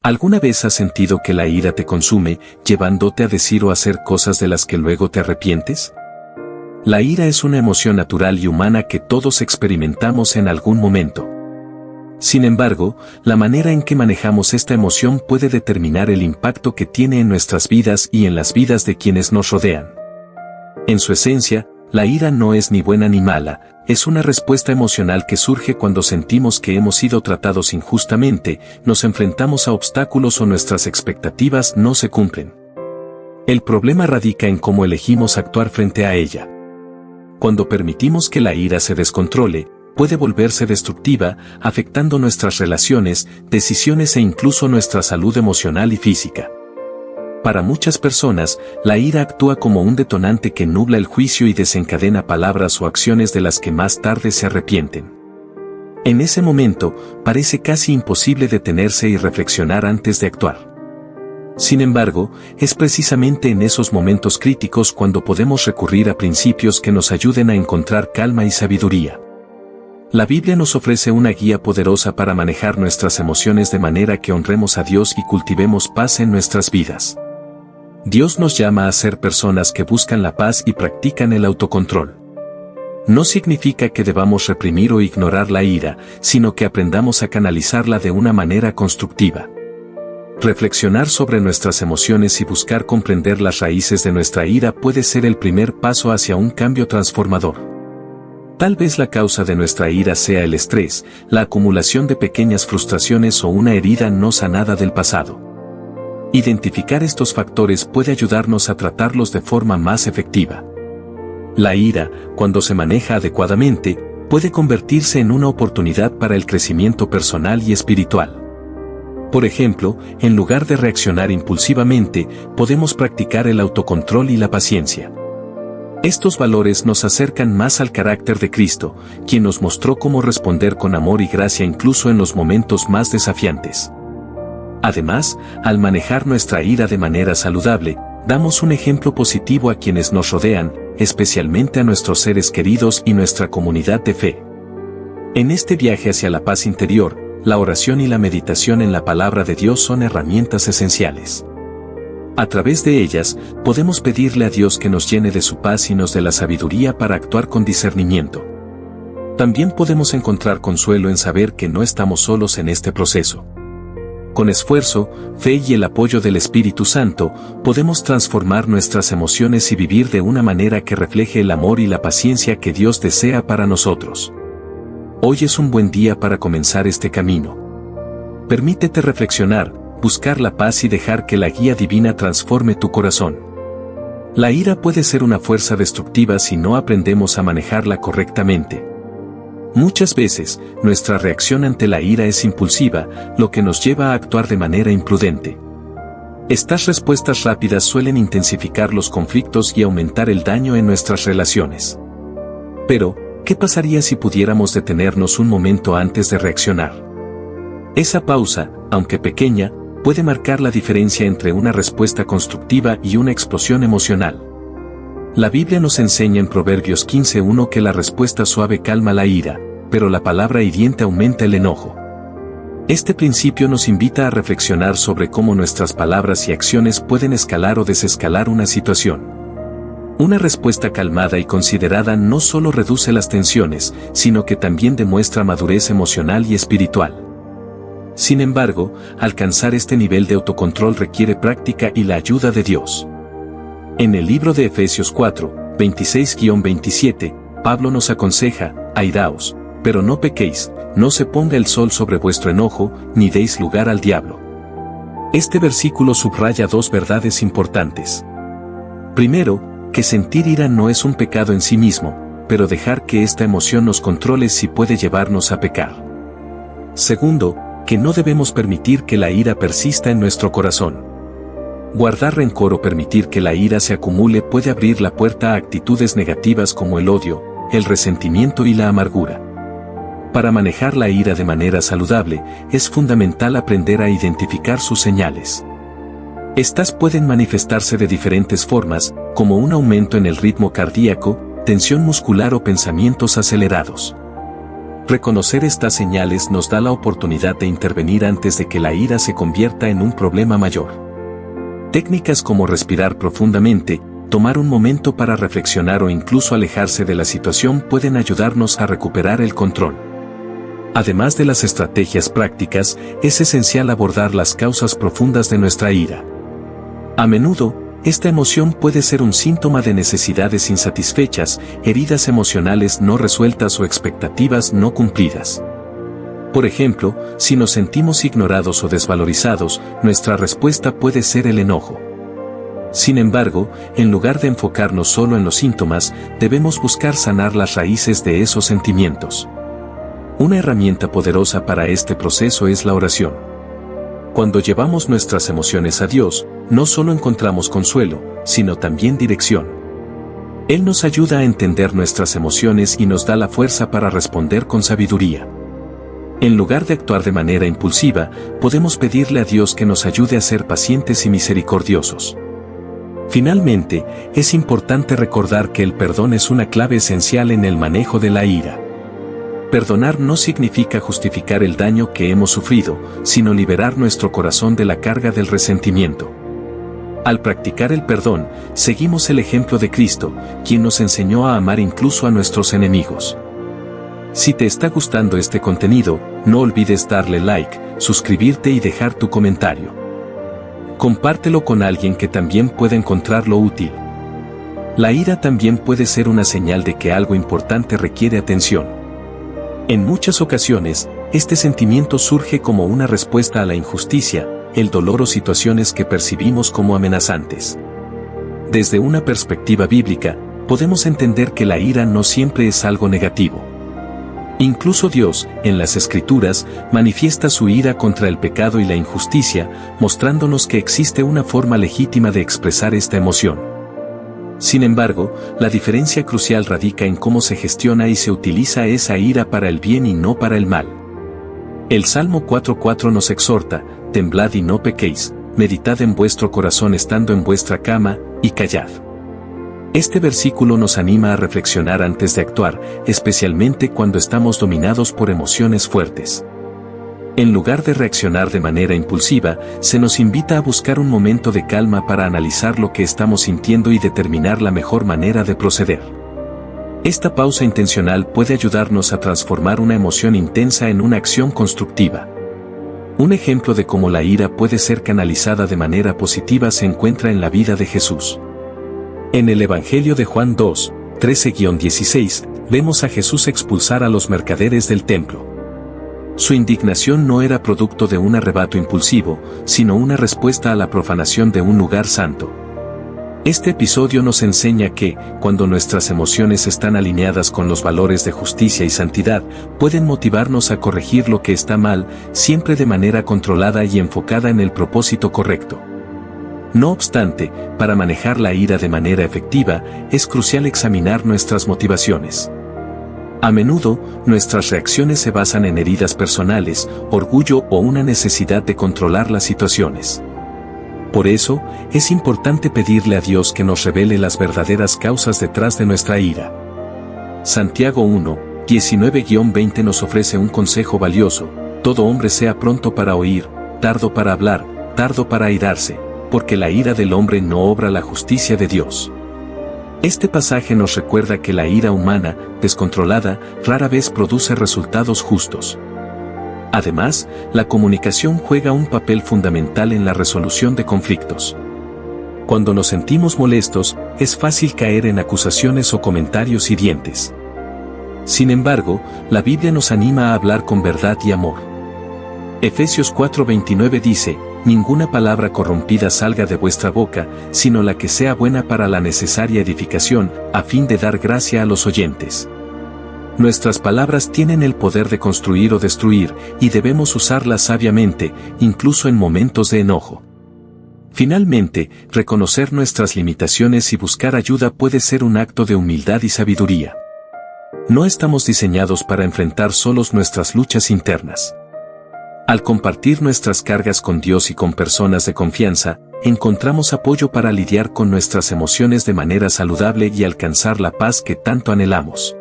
¿Alguna vez has sentido que la ira te consume, llevándote a decir o hacer cosas de las que luego te arrepientes? La ira es una emoción natural y humana que todos experimentamos en algún momento. Sin embargo, la manera en que manejamos esta emoción puede determinar el impacto que tiene en nuestras vidas y en las vidas de quienes nos rodean. En su esencia, la ira no es ni buena ni mala, es una respuesta emocional que surge cuando sentimos que hemos sido tratados injustamente, nos enfrentamos a obstáculos o nuestras expectativas no se cumplen. El problema radica en cómo elegimos actuar frente a ella. Cuando permitimos que la ira se descontrole, puede volverse destructiva, afectando nuestras relaciones, decisiones e incluso nuestra salud emocional y física. Para muchas personas, la ira actúa como un detonante que nubla el juicio y desencadena palabras o acciones de las que más tarde se arrepienten. En ese momento, parece casi imposible detenerse y reflexionar antes de actuar. Sin embargo, es precisamente en esos momentos críticos cuando podemos recurrir a principios que nos ayuden a encontrar calma y sabiduría. La Biblia nos ofrece una guía poderosa para manejar nuestras emociones de manera que honremos a Dios y cultivemos paz en nuestras vidas. Dios nos llama a ser personas que buscan la paz y practican el autocontrol. No significa que debamos reprimir o ignorar la ira, sino que aprendamos a canalizarla de una manera constructiva. Reflexionar sobre nuestras emociones y buscar comprender las raíces de nuestra ira puede ser el primer paso hacia un cambio transformador. Tal vez la causa de nuestra ira sea el estrés, la acumulación de pequeñas frustraciones o una herida no sanada del pasado. Identificar estos factores puede ayudarnos a tratarlos de forma más efectiva. La ira, cuando se maneja adecuadamente, puede convertirse en una oportunidad para el crecimiento personal y espiritual. Por ejemplo, en lugar de reaccionar impulsivamente, podemos practicar el autocontrol y la paciencia. Estos valores nos acercan más al carácter de Cristo, quien nos mostró cómo responder con amor y gracia incluso en los momentos más desafiantes. Además, al manejar nuestra ira de manera saludable, damos un ejemplo positivo a quienes nos rodean, especialmente a nuestros seres queridos y nuestra comunidad de fe. En este viaje hacia la paz interior, la oración y la meditación en la palabra de Dios son herramientas esenciales. A través de ellas, podemos pedirle a Dios que nos llene de su paz y nos dé la sabiduría para actuar con discernimiento. También podemos encontrar consuelo en saber que no estamos solos en este proceso. Con esfuerzo, fe y el apoyo del Espíritu Santo, podemos transformar nuestras emociones y vivir de una manera que refleje el amor y la paciencia que Dios desea para nosotros. Hoy es un buen día para comenzar este camino. Permítete reflexionar, buscar la paz y dejar que la guía divina transforme tu corazón. La ira puede ser una fuerza destructiva si no aprendemos a manejarla correctamente. Muchas veces, nuestra reacción ante la ira es impulsiva, lo que nos lleva a actuar de manera imprudente. Estas respuestas rápidas suelen intensificar los conflictos y aumentar el daño en nuestras relaciones. Pero, ¿qué pasaría si pudiéramos detenernos un momento antes de reaccionar? Esa pausa, aunque pequeña, puede marcar la diferencia entre una respuesta constructiva y una explosión emocional. La Biblia nos enseña en Proverbios 15:1 que la respuesta suave calma la ira, pero la palabra hiriente aumenta el enojo. Este principio nos invita a reflexionar sobre cómo nuestras palabras y acciones pueden escalar o desescalar una situación. Una respuesta calmada y considerada no solo reduce las tensiones, sino que también demuestra madurez emocional y espiritual. Sin embargo, alcanzar este nivel de autocontrol requiere práctica y la ayuda de Dios. En el libro de Efesios 4, 26-27, Pablo nos aconseja: airaos, pero no pequéis, no se ponga el sol sobre vuestro enojo, ni deis lugar al diablo. Este versículo subraya dos verdades importantes. Primero, que sentir ira no es un pecado en sí mismo, pero dejar que esta emoción nos controle sí puede llevarnos a pecar. Segundo, que no debemos permitir que la ira persista en nuestro corazón. Guardar rencor o permitir que la ira se acumule puede abrir la puerta a actitudes negativas como el odio, el resentimiento y la amargura. Para manejar la ira de manera saludable, es fundamental aprender a identificar sus señales. Estas pueden manifestarse de diferentes formas, como un aumento en el ritmo cardíaco, tensión muscular o pensamientos acelerados. Reconocer estas señales nos da la oportunidad de intervenir antes de que la ira se convierta en un problema mayor. Técnicas como respirar profundamente, tomar un momento para reflexionar o incluso alejarse de la situación pueden ayudarnos a recuperar el control. Además de las estrategias prácticas, es esencial abordar las causas profundas de nuestra ira. A menudo, esta emoción puede ser un síntoma de necesidades insatisfechas, heridas emocionales no resueltas o expectativas no cumplidas. Por ejemplo, si nos sentimos ignorados o desvalorizados, nuestra respuesta puede ser el enojo. Sin embargo, en lugar de enfocarnos solo en los síntomas, debemos buscar sanar las raíces de esos sentimientos. Una herramienta poderosa para este proceso es la oración. Cuando llevamos nuestras emociones a Dios, no solo encontramos consuelo, sino también dirección. Él nos ayuda a entender nuestras emociones y nos da la fuerza para responder con sabiduría. En lugar de actuar de manera impulsiva, podemos pedirle a Dios que nos ayude a ser pacientes y misericordiosos. Finalmente, es importante recordar que el perdón es una clave esencial en el manejo de la ira. Perdonar no significa justificar el daño que hemos sufrido, sino liberar nuestro corazón de la carga del resentimiento. Al practicar el perdón, seguimos el ejemplo de Cristo, quien nos enseñó a amar incluso a nuestros enemigos. Si te está gustando este contenido, no olvides darle like, suscribirte y dejar tu comentario. Compártelo con alguien que también pueda encontrarlo útil. La ira también puede ser una señal de que algo importante requiere atención. En muchas ocasiones, este sentimiento surge como una respuesta a la injusticia, el dolor o situaciones que percibimos como amenazantes. Desde una perspectiva bíblica, podemos entender que la ira no siempre es algo negativo. Incluso Dios, en las Escrituras, manifiesta su ira contra el pecado y la injusticia, mostrándonos que existe una forma legítima de expresar esta emoción. Sin embargo, la diferencia crucial radica en cómo se gestiona y se utiliza esa ira para el bien y no para el mal. El Salmo 4:4 nos exhorta: temblad y no pequéis, meditad en vuestro corazón estando en vuestra cama, y callad. Este versículo nos anima a reflexionar antes de actuar, especialmente cuando estamos dominados por emociones fuertes. En lugar de reaccionar de manera impulsiva, se nos invita a buscar un momento de calma para analizar lo que estamos sintiendo y determinar la mejor manera de proceder. Esta pausa intencional puede ayudarnos a transformar una emoción intensa en una acción constructiva. Un ejemplo de cómo la ira puede ser canalizada de manera positiva se encuentra en la vida de Jesús. En el Evangelio de Juan 2, 13-16, vemos a Jesús expulsar a los mercaderes del templo. Su indignación no era producto de un arrebato impulsivo, sino una respuesta a la profanación de un lugar santo. Este episodio nos enseña que, cuando nuestras emociones están alineadas con los valores de justicia y santidad, pueden motivarnos a corregir lo que está mal, siempre de manera controlada y enfocada en el propósito correcto. No obstante, para manejar la ira de manera efectiva, es crucial examinar nuestras motivaciones. A menudo, nuestras reacciones se basan en heridas personales, orgullo o una necesidad de controlar las situaciones. Por eso, es importante pedirle a Dios que nos revele las verdaderas causas detrás de nuestra ira. Santiago 1, 19-20 nos ofrece un consejo valioso: todo hombre sea pronto para oír, tardo para hablar, tardo para airarse, porque la ira del hombre no obra la justicia de Dios. Este pasaje nos recuerda que la ira humana, descontrolada, rara vez produce resultados justos. Además, la comunicación juega un papel fundamental en la resolución de conflictos. Cuando nos sentimos molestos, es fácil caer en acusaciones o comentarios hirientes. Sin embargo, la Biblia nos anima a hablar con verdad y amor. Efesios 4:29 dice: ninguna palabra corrompida salga de vuestra boca, sino la que sea buena para la necesaria edificación, a fin de dar gracia a los oyentes. Nuestras palabras tienen el poder de construir o destruir, y debemos usarlas sabiamente, incluso en momentos de enojo. Finalmente, reconocer nuestras limitaciones y buscar ayuda puede ser un acto de humildad y sabiduría. No estamos diseñados para enfrentar solos nuestras luchas internas. Al compartir nuestras cargas con Dios y con personas de confianza, encontramos apoyo para lidiar con nuestras emociones de manera saludable y alcanzar la paz que tanto anhelamos.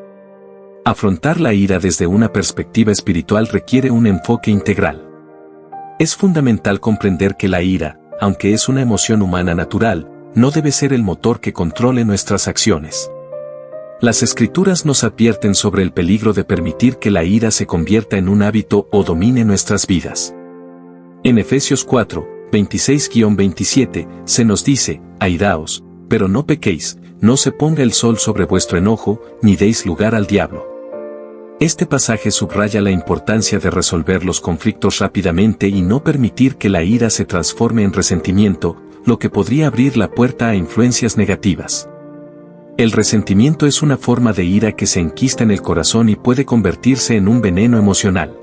Afrontar la ira desde una perspectiva espiritual requiere un enfoque integral. Es fundamental comprender que la ira, aunque es una emoción humana natural, no debe ser el motor que controle nuestras acciones. Las Escrituras nos advierten sobre el peligro de permitir que la ira se convierta en un hábito o domine nuestras vidas. En Efesios 4, 26-27, se nos dice: airaos, pero no pequéis, no se ponga el sol sobre vuestro enojo, ni deis lugar al diablo. Este pasaje subraya la importancia de resolver los conflictos rápidamente y no permitir que la ira se transforme en resentimiento, lo que podría abrir la puerta a influencias negativas. El resentimiento es una forma de ira que se enquista en el corazón y puede convertirse en un veneno emocional.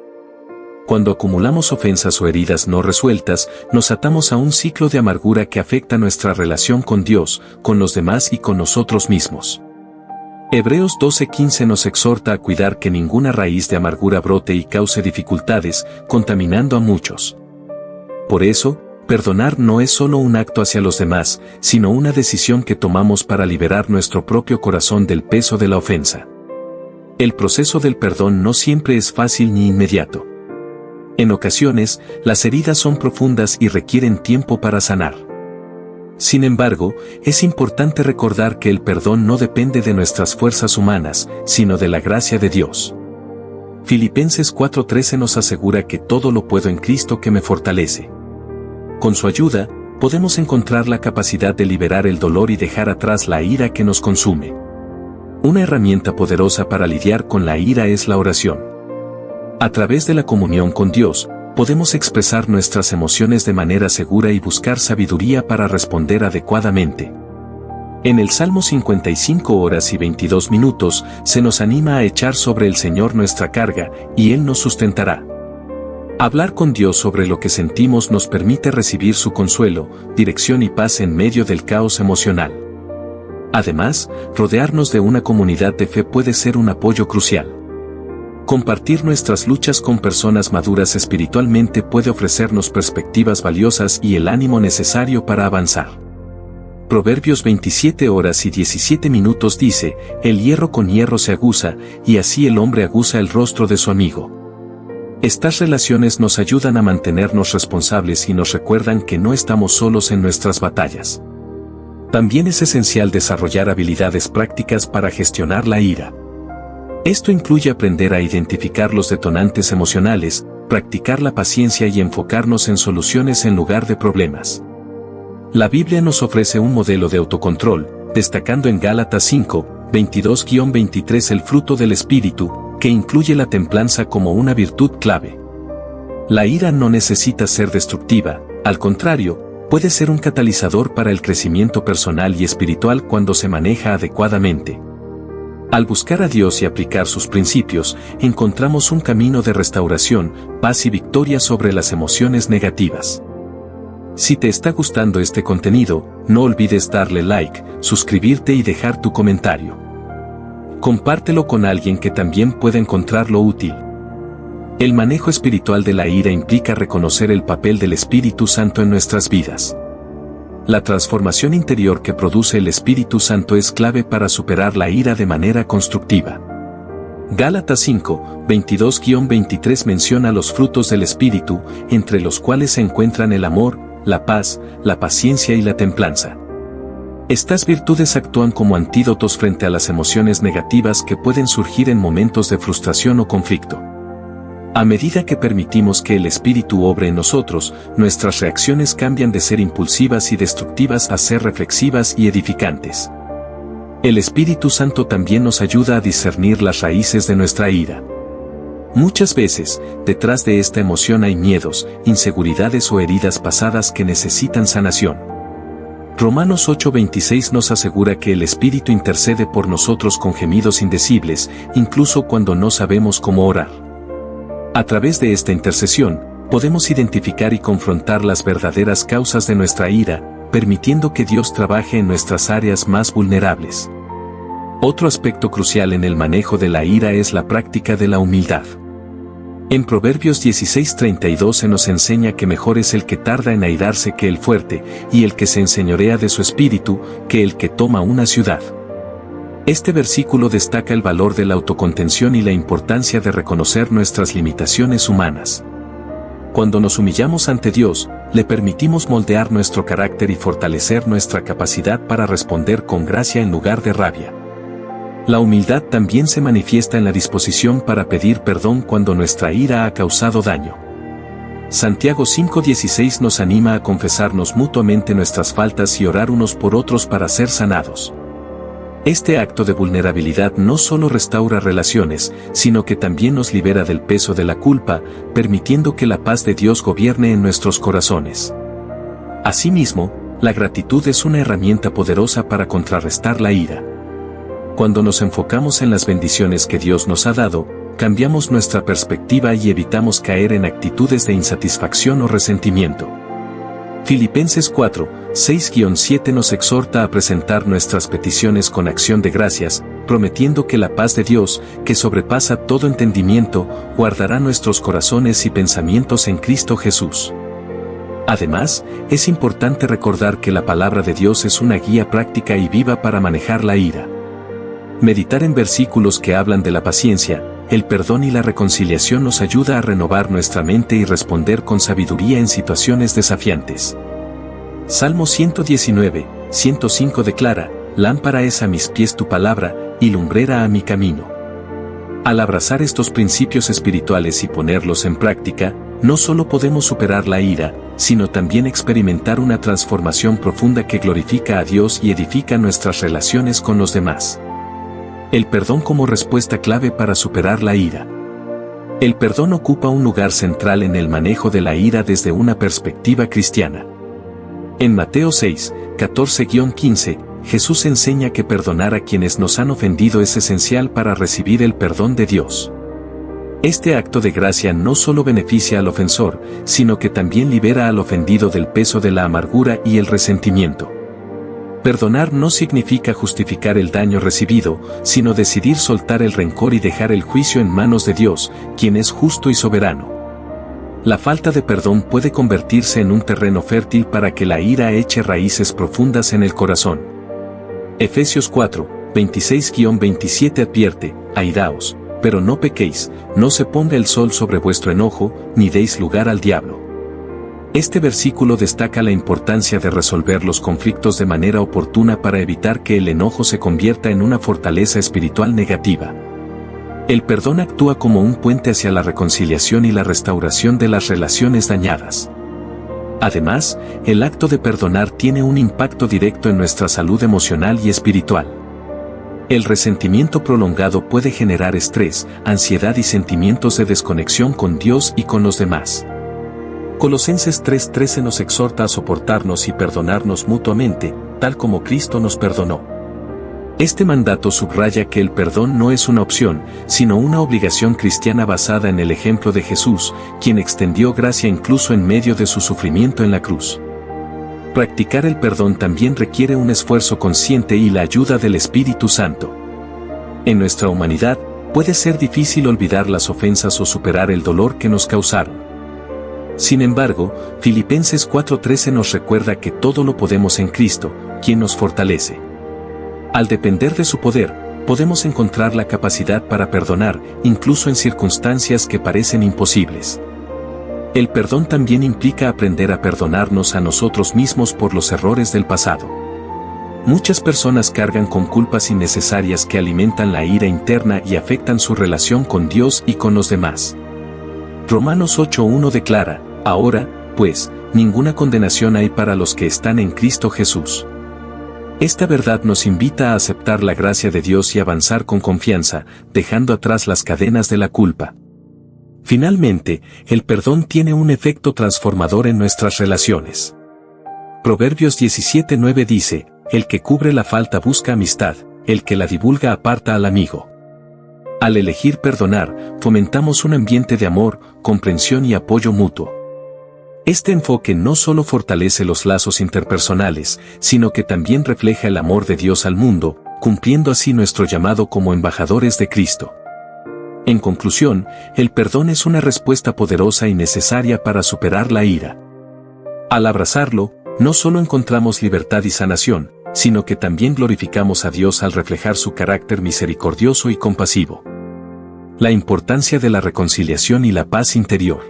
Cuando acumulamos ofensas o heridas no resueltas, nos atamos a un ciclo de amargura que afecta nuestra relación con Dios, con los demás y con nosotros mismos. Hebreos 12:15 nos exhorta a cuidar que ninguna raíz de amargura brote y cause dificultades, contaminando a muchos. Por eso, perdonar no es solo un acto hacia los demás, sino una decisión que tomamos para liberar nuestro propio corazón del peso de la ofensa. El proceso del perdón no siempre es fácil ni inmediato. En ocasiones, las heridas son profundas y requieren tiempo para sanar. Sin embargo, es importante recordar que el perdón no depende de nuestras fuerzas humanas, sino de la gracia de Dios. Filipenses 4:13 nos asegura que todo lo puedo en Cristo que me fortalece. Con su ayuda, podemos encontrar la capacidad de liberar el dolor y dejar atrás la ira que nos consume. Una herramienta poderosa para lidiar con la ira es la oración. A través de la comunión con Dios, podemos expresar nuestras emociones de manera segura y buscar sabiduría para responder adecuadamente. En el Salmo 55 horas y 22 minutos, se nos anima a echar sobre el Señor nuestra carga, y Él nos sustentará. Hablar con Dios sobre lo que sentimos nos permite recibir su consuelo, dirección y paz en medio del caos emocional. Además, rodearnos de una comunidad de fe puede ser un apoyo crucial. Compartir nuestras luchas con personas maduras espiritualmente puede ofrecernos perspectivas valiosas y el ánimo necesario para avanzar. Proverbios 27 horas y 17 minutos dice: el hierro con hierro se aguza, y así el hombre aguza el rostro de su amigo. Estas relaciones nos ayudan a mantenernos responsables y nos recuerdan que no estamos solos en nuestras batallas. También es esencial desarrollar habilidades prácticas para gestionar la ira. Esto incluye aprender a identificar los detonantes emocionales, practicar la paciencia y enfocarnos en soluciones en lugar de problemas. La Biblia nos ofrece un modelo de autocontrol, destacando en Gálatas 5, 22-23 el fruto del Espíritu, que incluye la templanza como una virtud clave. La ira no necesita ser destructiva, al contrario, puede ser un catalizador para el crecimiento personal y espiritual cuando se maneja adecuadamente. Al buscar a Dios y aplicar sus principios, encontramos un camino de restauración, paz y victoria sobre las emociones negativas. Si te está gustando este contenido, no olvides darle like, suscribirte y dejar tu comentario. Compártelo con alguien que también pueda encontrarlo útil. El manejo espiritual de la ira implica reconocer el papel del Espíritu Santo en nuestras vidas. La transformación interior que produce el Espíritu Santo es clave para superar la ira de manera constructiva. Gálatas 5, 22-23 menciona los frutos del Espíritu, entre los cuales se encuentran el amor, la paz, la paciencia y la templanza. Estas virtudes actúan como antídotos frente a las emociones negativas que pueden surgir en momentos de frustración o conflicto. A medida que permitimos que el Espíritu obre en nosotros, nuestras reacciones cambian de ser impulsivas y destructivas a ser reflexivas y edificantes. El Espíritu Santo también nos ayuda a discernir las raíces de nuestra ira. Muchas veces, detrás de esta emoción hay miedos, inseguridades o heridas pasadas que necesitan sanación. Romanos 8:26 nos asegura que el Espíritu intercede por nosotros con gemidos indecibles, incluso cuando no sabemos cómo orar. A través de esta intercesión, podemos identificar y confrontar las verdaderas causas de nuestra ira, permitiendo que Dios trabaje en nuestras áreas más vulnerables. Otro aspecto crucial en el manejo de la ira es la práctica de la humildad. En Proverbios 16:32 se nos enseña que mejor es el que tarda en airarse que el fuerte, y el que se enseñorea de su espíritu, que el que toma una ciudad. Este versículo destaca el valor de la autocontención y la importancia de reconocer nuestras limitaciones humanas. Cuando nos humillamos ante Dios, le permitimos moldear nuestro carácter y fortalecer nuestra capacidad para responder con gracia en lugar de rabia. La humildad también se manifiesta en la disposición para pedir perdón cuando nuestra ira ha causado daño. Santiago 5:16 nos anima a confesarnos mutuamente nuestras faltas y orar unos por otros para ser sanados. Este acto de vulnerabilidad no solo restaura relaciones, sino que también nos libera del peso de la culpa, permitiendo que la paz de Dios gobierne en nuestros corazones. Asimismo, la gratitud es una herramienta poderosa para contrarrestar la ira. Cuando nos enfocamos en las bendiciones que Dios nos ha dado, cambiamos nuestra perspectiva y evitamos caer en actitudes de insatisfacción o resentimiento. Filipenses 4:6-7 nos exhorta a presentar nuestras peticiones con acción de gracias, prometiendo que la paz de Dios, que sobrepasa todo entendimiento, guardará nuestros corazones y pensamientos en Cristo Jesús. Además, es importante recordar que la palabra de Dios es una guía práctica y viva para manejar la ira. Meditar en versículos que hablan de la paciencia, el perdón y la reconciliación nos ayuda a renovar nuestra mente y responder con sabiduría en situaciones desafiantes. Salmo 119:105 declara: lámpara es a mis pies tu palabra, y lumbrera a mi camino. Al abrazar estos principios espirituales y ponerlos en práctica, no solo podemos superar la ira, sino también experimentar una transformación profunda que glorifica a Dios y edifica nuestras relaciones con los demás. El perdón como respuesta clave para superar la ira. El perdón ocupa un lugar central en el manejo de la ira desde una perspectiva cristiana. En Mateo 6:14-15, Jesús enseña que perdonar a quienes nos han ofendido es esencial para recibir el perdón de Dios. Este acto de gracia no solo beneficia al ofensor, sino que también libera al ofendido del peso de la amargura y el resentimiento. Perdonar no significa justificar el daño recibido, sino decidir soltar el rencor y dejar el juicio en manos de Dios, quien es justo y soberano. La falta de perdón puede convertirse en un terreno fértil para que la ira eche raíces profundas en el corazón. Efesios 4:26-27 advierte: airaos, pero no pequéis, no se ponga el sol sobre vuestro enojo, ni deis lugar al diablo. Este versículo destaca la importancia de resolver los conflictos de manera oportuna para evitar que el enojo se convierta en una fortaleza espiritual negativa. El perdón actúa como un puente hacia la reconciliación y la restauración de las relaciones dañadas. Además, el acto de perdonar tiene un impacto directo en nuestra salud emocional y espiritual. El resentimiento prolongado puede generar estrés, ansiedad y sentimientos de desconexión con Dios y con los demás. Colosenses 3:13 nos exhorta a soportarnos y perdonarnos mutuamente, tal como Cristo nos perdonó. Este mandato subraya que el perdón no es una opción, sino una obligación cristiana basada en el ejemplo de Jesús, quien extendió gracia incluso en medio de su sufrimiento en la cruz. Practicar el perdón también requiere un esfuerzo consciente y la ayuda del Espíritu Santo. En nuestra humanidad, puede ser difícil olvidar las ofensas o superar el dolor que nos causaron. Sin embargo, Filipenses 4:13 nos recuerda que todo lo podemos en Cristo, quien nos fortalece. Al depender de su poder, podemos encontrar la capacidad para perdonar, incluso en circunstancias que parecen imposibles. El perdón también implica aprender a perdonarnos a nosotros mismos por los errores del pasado. Muchas personas cargan con culpas innecesarias que alimentan la ira interna y afectan su relación con Dios y con los demás. Romanos 8:1 declara: ahora, pues, ninguna condenación hay para los que están en Cristo Jesús. Esta verdad nos invita a aceptar la gracia de Dios y avanzar con confianza, dejando atrás las cadenas de la culpa. Finalmente, el perdón tiene un efecto transformador en nuestras relaciones. Proverbios 17:9 dice: el que cubre la falta busca amistad, el que la divulga aparta al amigo. Al elegir perdonar, fomentamos un ambiente de amor, comprensión y apoyo mutuo. Este enfoque no solo fortalece los lazos interpersonales, sino que también refleja el amor de Dios al mundo, cumpliendo así nuestro llamado como embajadores de Cristo. En conclusión, el perdón es una respuesta poderosa y necesaria para superar la ira. Al abrazarlo, no solo encontramos libertad y sanación, sino que también glorificamos a Dios al reflejar su carácter misericordioso y compasivo. La importancia de la reconciliación y la paz interior.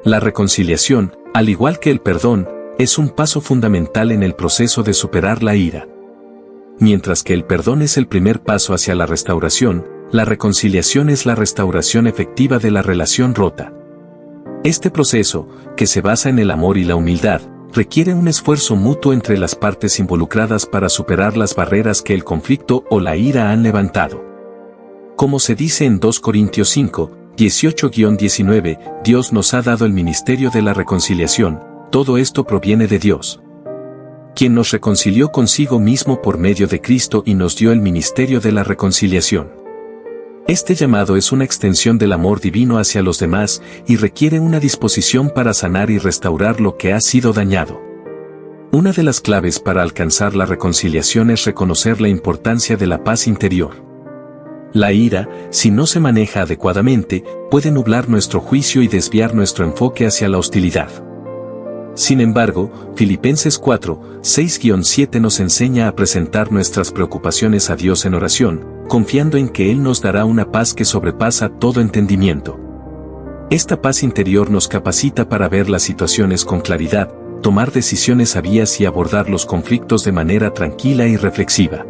La reconciliación, al igual que el perdón, es un paso fundamental en el proceso de superar la ira. Mientras que el perdón es el primer paso hacia la restauración, la reconciliación es la restauración efectiva de la relación rota. Este proceso, que se basa en el amor y la humildad, requiere un esfuerzo mutuo entre las partes involucradas para superar las barreras que el conflicto o la ira han levantado. Como se dice en 2 Corintios 5, 18-19, Dios nos ha dado el ministerio de la reconciliación, todo esto proviene de Dios, quien nos reconcilió consigo mismo por medio de Cristo y nos dio el ministerio de la reconciliación. Este llamado es una extensión del amor divino hacia los demás y requiere una disposición para sanar y restaurar lo que ha sido dañado. Una de las claves para alcanzar la reconciliación es reconocer la importancia de la paz interior. La ira, si no se maneja adecuadamente, puede nublar nuestro juicio y desviar nuestro enfoque hacia la hostilidad. Sin embargo, Filipenses 4, 6-7 nos enseña a presentar nuestras preocupaciones a Dios en oración, confiando en que Él nos dará una paz que sobrepasa todo entendimiento. Esta paz interior nos capacita para ver las situaciones con claridad, tomar decisiones sabias y abordar los conflictos de manera tranquila y reflexiva.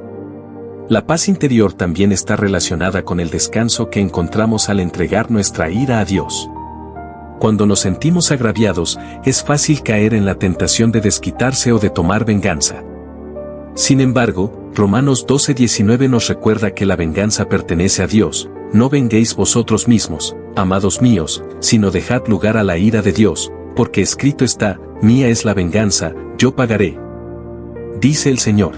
La paz interior también está relacionada con el descanso que encontramos al entregar nuestra ira a Dios. Cuando nos sentimos agraviados, es fácil caer en la tentación de desquitarse o de tomar venganza. Sin embargo, Romanos 12:19 nos recuerda que la venganza pertenece a Dios. No venguéis vosotros mismos, amados míos, sino dejad lugar a la ira de Dios, porque escrito está, mía es la venganza, yo pagaré, dice el Señor.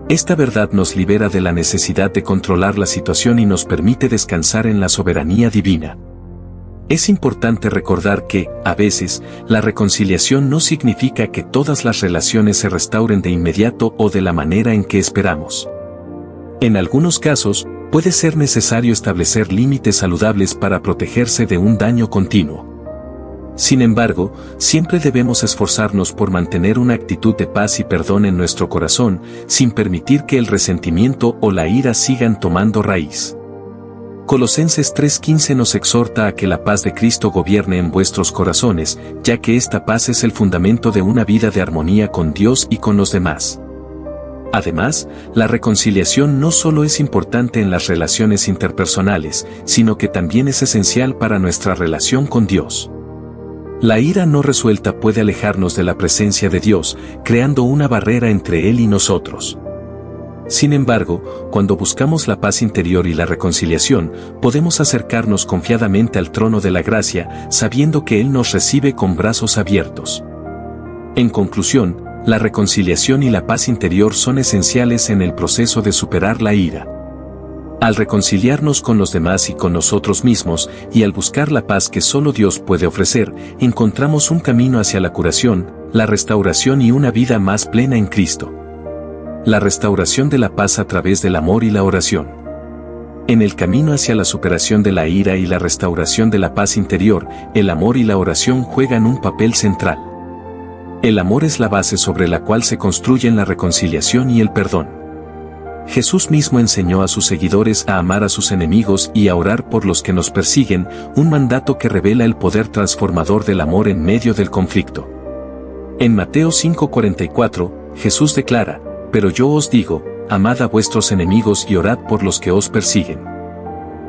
Esta verdad nos libera de la necesidad de controlar la situación y nos permite descansar en la soberanía divina. Es importante recordar que, a veces, la reconciliación no significa que todas las relaciones se restauren de inmediato o de la manera en que esperamos. En algunos casos, puede ser necesario establecer límites saludables para protegerse de un daño continuo. Sin embargo, siempre debemos esforzarnos por mantener una actitud de paz y perdón en nuestro corazón, sin permitir que el resentimiento o la ira sigan tomando raíz. Colosenses 3:15 nos exhorta a que la paz de Cristo gobierne en vuestros corazones, ya que esta paz es el fundamento de una vida de armonía con Dios y con los demás. Además, la reconciliación no solo es importante en las relaciones interpersonales, sino que también es esencial para nuestra relación con Dios. La ira no resuelta puede alejarnos de la presencia de Dios, creando una barrera entre Él y nosotros. Sin embargo, cuando buscamos la paz interior y la reconciliación, podemos acercarnos confiadamente al trono de la gracia, sabiendo que Él nos recibe con brazos abiertos. En conclusión, la reconciliación y la paz interior son esenciales en el proceso de superar la ira. Al reconciliarnos con los demás y con nosotros mismos, y al buscar la paz que solo Dios puede ofrecer, encontramos un camino hacia la curación, la restauración y una vida más plena en Cristo. La restauración de la paz a través del amor y la oración. En el camino hacia la superación de la ira y la restauración de la paz interior, el amor y la oración juegan un papel central. El amor es la base sobre la cual se construyen la reconciliación y el perdón. Jesús mismo enseñó a sus seguidores a amar a sus enemigos y a orar por los que nos persiguen, un mandato que revela el poder transformador del amor en medio del conflicto. En Mateo 5:44, Jesús declara, pero yo os digo, amad a vuestros enemigos y orad por los que os persiguen.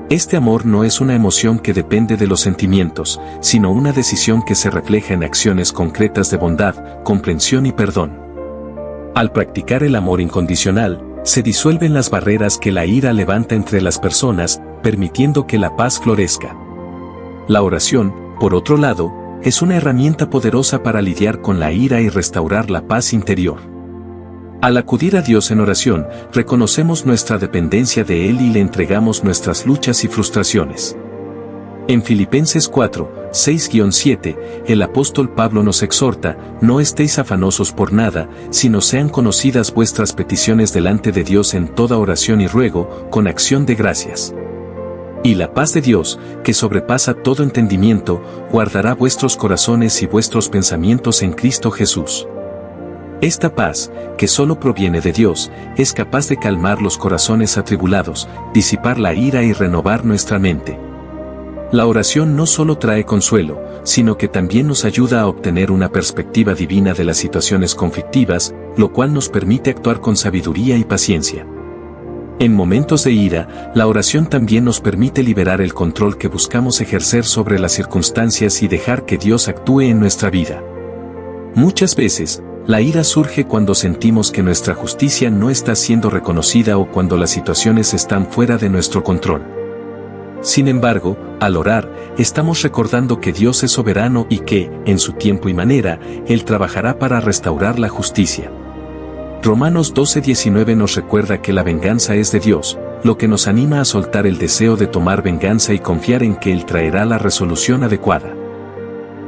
Este amor no es una emoción que depende de los sentimientos, sino una decisión que se refleja en acciones concretas de bondad, comprensión y perdón. Al practicar el amor incondicional, se disuelven las barreras que la ira levanta entre las personas, permitiendo que la paz florezca. La oración, por otro lado, es una herramienta poderosa para lidiar con la ira y restaurar la paz interior. Al acudir a Dios en oración, reconocemos nuestra dependencia de Él y le entregamos nuestras luchas y frustraciones. En Filipenses 4, 6-7, el apóstol Pablo nos exhorta, no estéis afanosos por nada, sino sean conocidas vuestras peticiones delante de Dios en toda oración y ruego, con acción de gracias. Y la paz de Dios, que sobrepasa todo entendimiento, guardará vuestros corazones y vuestros pensamientos en Cristo Jesús. Esta paz, que solo proviene de Dios, es capaz de calmar los corazones atribulados, disipar la ira y renovar nuestra mente. La oración no solo trae consuelo, sino que también nos ayuda a obtener una perspectiva divina de las situaciones conflictivas, lo cual nos permite actuar con sabiduría y paciencia. En momentos de ira, la oración también nos permite liberar el control que buscamos ejercer sobre las circunstancias y dejar que Dios actúe en nuestra vida. Muchas veces, la ira surge cuando sentimos que nuestra justicia no está siendo reconocida o cuando las situaciones están fuera de nuestro control. Sin embargo, al orar, estamos recordando que Dios es soberano y que, en su tiempo y manera, Él trabajará para restaurar la justicia. Romanos 12:19 nos recuerda que la venganza es de Dios, lo que nos anima a soltar el deseo de tomar venganza y confiar en que Él traerá la resolución adecuada.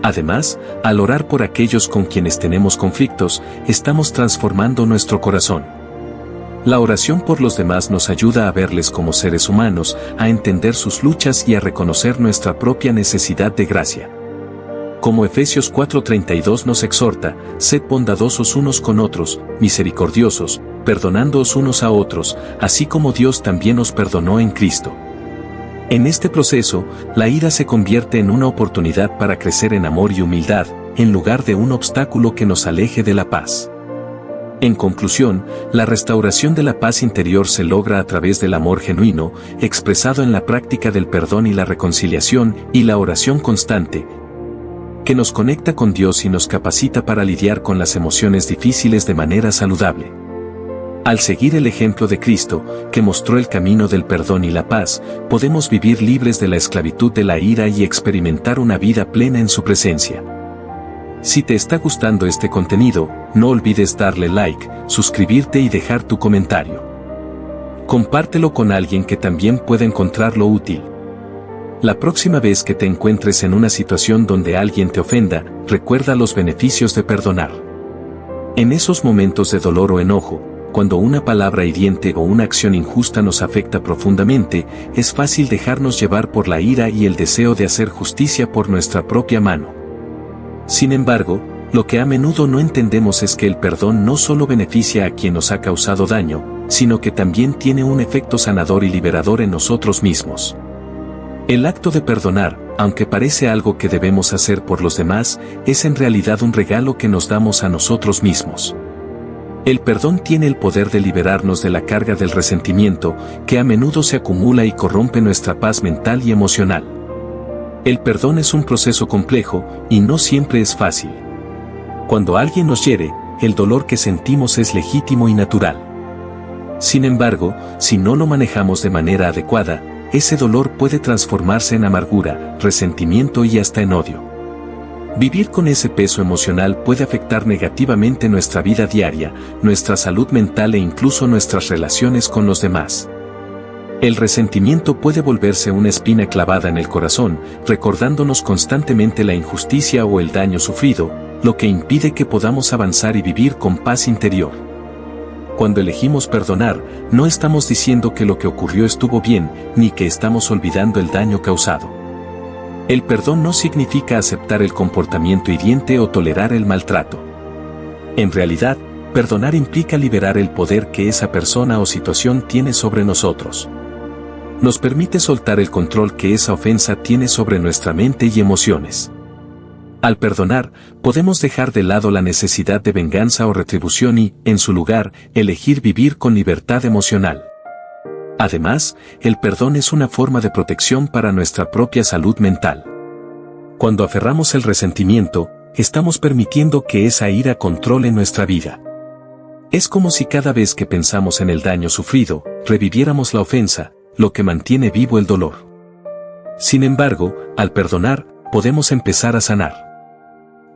Además, al orar por aquellos con quienes tenemos conflictos, estamos transformando nuestro corazón. La oración por los demás nos ayuda a verles como seres humanos, a entender sus luchas y a reconocer nuestra propia necesidad de gracia. Como Efesios 4:32 nos exhorta, sed bondadosos unos con otros, misericordiosos, perdonándoos unos a otros, así como Dios también os perdonó en Cristo. En este proceso, la ira se convierte en una oportunidad para crecer en amor y humildad, en lugar de un obstáculo que nos aleje de la paz. En conclusión, la restauración de la paz interior se logra a través del amor genuino, expresado en la práctica del perdón y la reconciliación, y la oración constante, que nos conecta con Dios y nos capacita para lidiar con las emociones difíciles de manera saludable. Al seguir el ejemplo de Cristo, que mostró el camino del perdón y la paz, podemos vivir libres de la esclavitud de la ira y experimentar una vida plena en su presencia. Si te está gustando este contenido, no olvides darle like, suscribirte y dejar tu comentario. Compártelo con alguien que también pueda encontrarlo útil. La próxima vez que te encuentres en una situación donde alguien te ofenda, recuerda los beneficios de perdonar. En esos momentos de dolor o enojo, cuando una palabra hiriente o una acción injusta nos afecta profundamente, es fácil dejarnos llevar por la ira y el deseo de hacer justicia por nuestra propia mano. Sin embargo, lo que a menudo no entendemos es que el perdón no solo beneficia a quien nos ha causado daño, sino que también tiene un efecto sanador y liberador en nosotros mismos. El acto de perdonar, aunque parece algo que debemos hacer por los demás, es en realidad un regalo que nos damos a nosotros mismos. El perdón tiene el poder de liberarnos de la carga del resentimiento, que a menudo se acumula y corrompe nuestra paz mental y emocional. El perdón es un proceso complejo, y no siempre es fácil. Cuando alguien nos hiere, el dolor que sentimos es legítimo y natural. Sin embargo, si no lo manejamos de manera adecuada, ese dolor puede transformarse en amargura, resentimiento y hasta en odio. Vivir con ese peso emocional puede afectar negativamente nuestra vida diaria, nuestra salud mental e incluso nuestras relaciones con los demás. El resentimiento puede volverse una espina clavada en el corazón, recordándonos constantemente la injusticia o el daño sufrido, lo que impide que podamos avanzar y vivir con paz interior. Cuando elegimos perdonar, no estamos diciendo que lo que ocurrió estuvo bien, ni que estamos olvidando el daño causado. El perdón no significa aceptar el comportamiento hiriente o tolerar el maltrato. En realidad, perdonar implica liberar el poder que esa persona o situación tiene sobre nosotros. Nos permite soltar el control que esa ofensa tiene sobre nuestra mente y emociones. Al perdonar, podemos dejar de lado la necesidad de venganza o retribución y, en su lugar, elegir vivir con libertad emocional. Además, el perdón es una forma de protección para nuestra propia salud mental. Cuando aferramos el resentimiento, estamos permitiendo que esa ira controle nuestra vida. Es como si cada vez que pensamos en el daño sufrido, reviviéramos la ofensa, lo que mantiene vivo el dolor. Sin embargo, al perdonar, podemos empezar a sanar.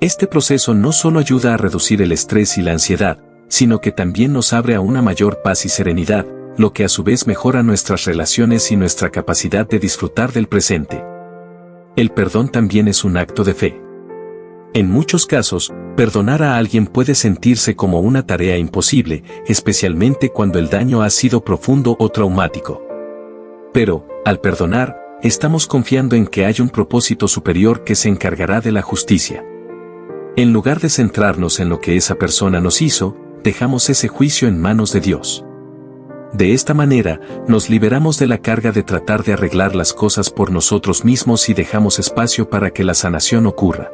Este proceso no solo ayuda a reducir el estrés y la ansiedad, sino que también nos abre a una mayor paz y serenidad, lo que a su vez mejora nuestras relaciones y nuestra capacidad de disfrutar del presente. El perdón también es un acto de fe. En muchos casos, perdonar a alguien puede sentirse como una tarea imposible, especialmente cuando el daño ha sido profundo o traumático. Pero, al perdonar, estamos confiando en que hay un propósito superior que se encargará de la justicia. En lugar de centrarnos en lo que esa persona nos hizo, dejamos ese juicio en manos de Dios. De esta manera, nos liberamos de la carga de tratar de arreglar las cosas por nosotros mismos y dejamos espacio para que la sanación ocurra.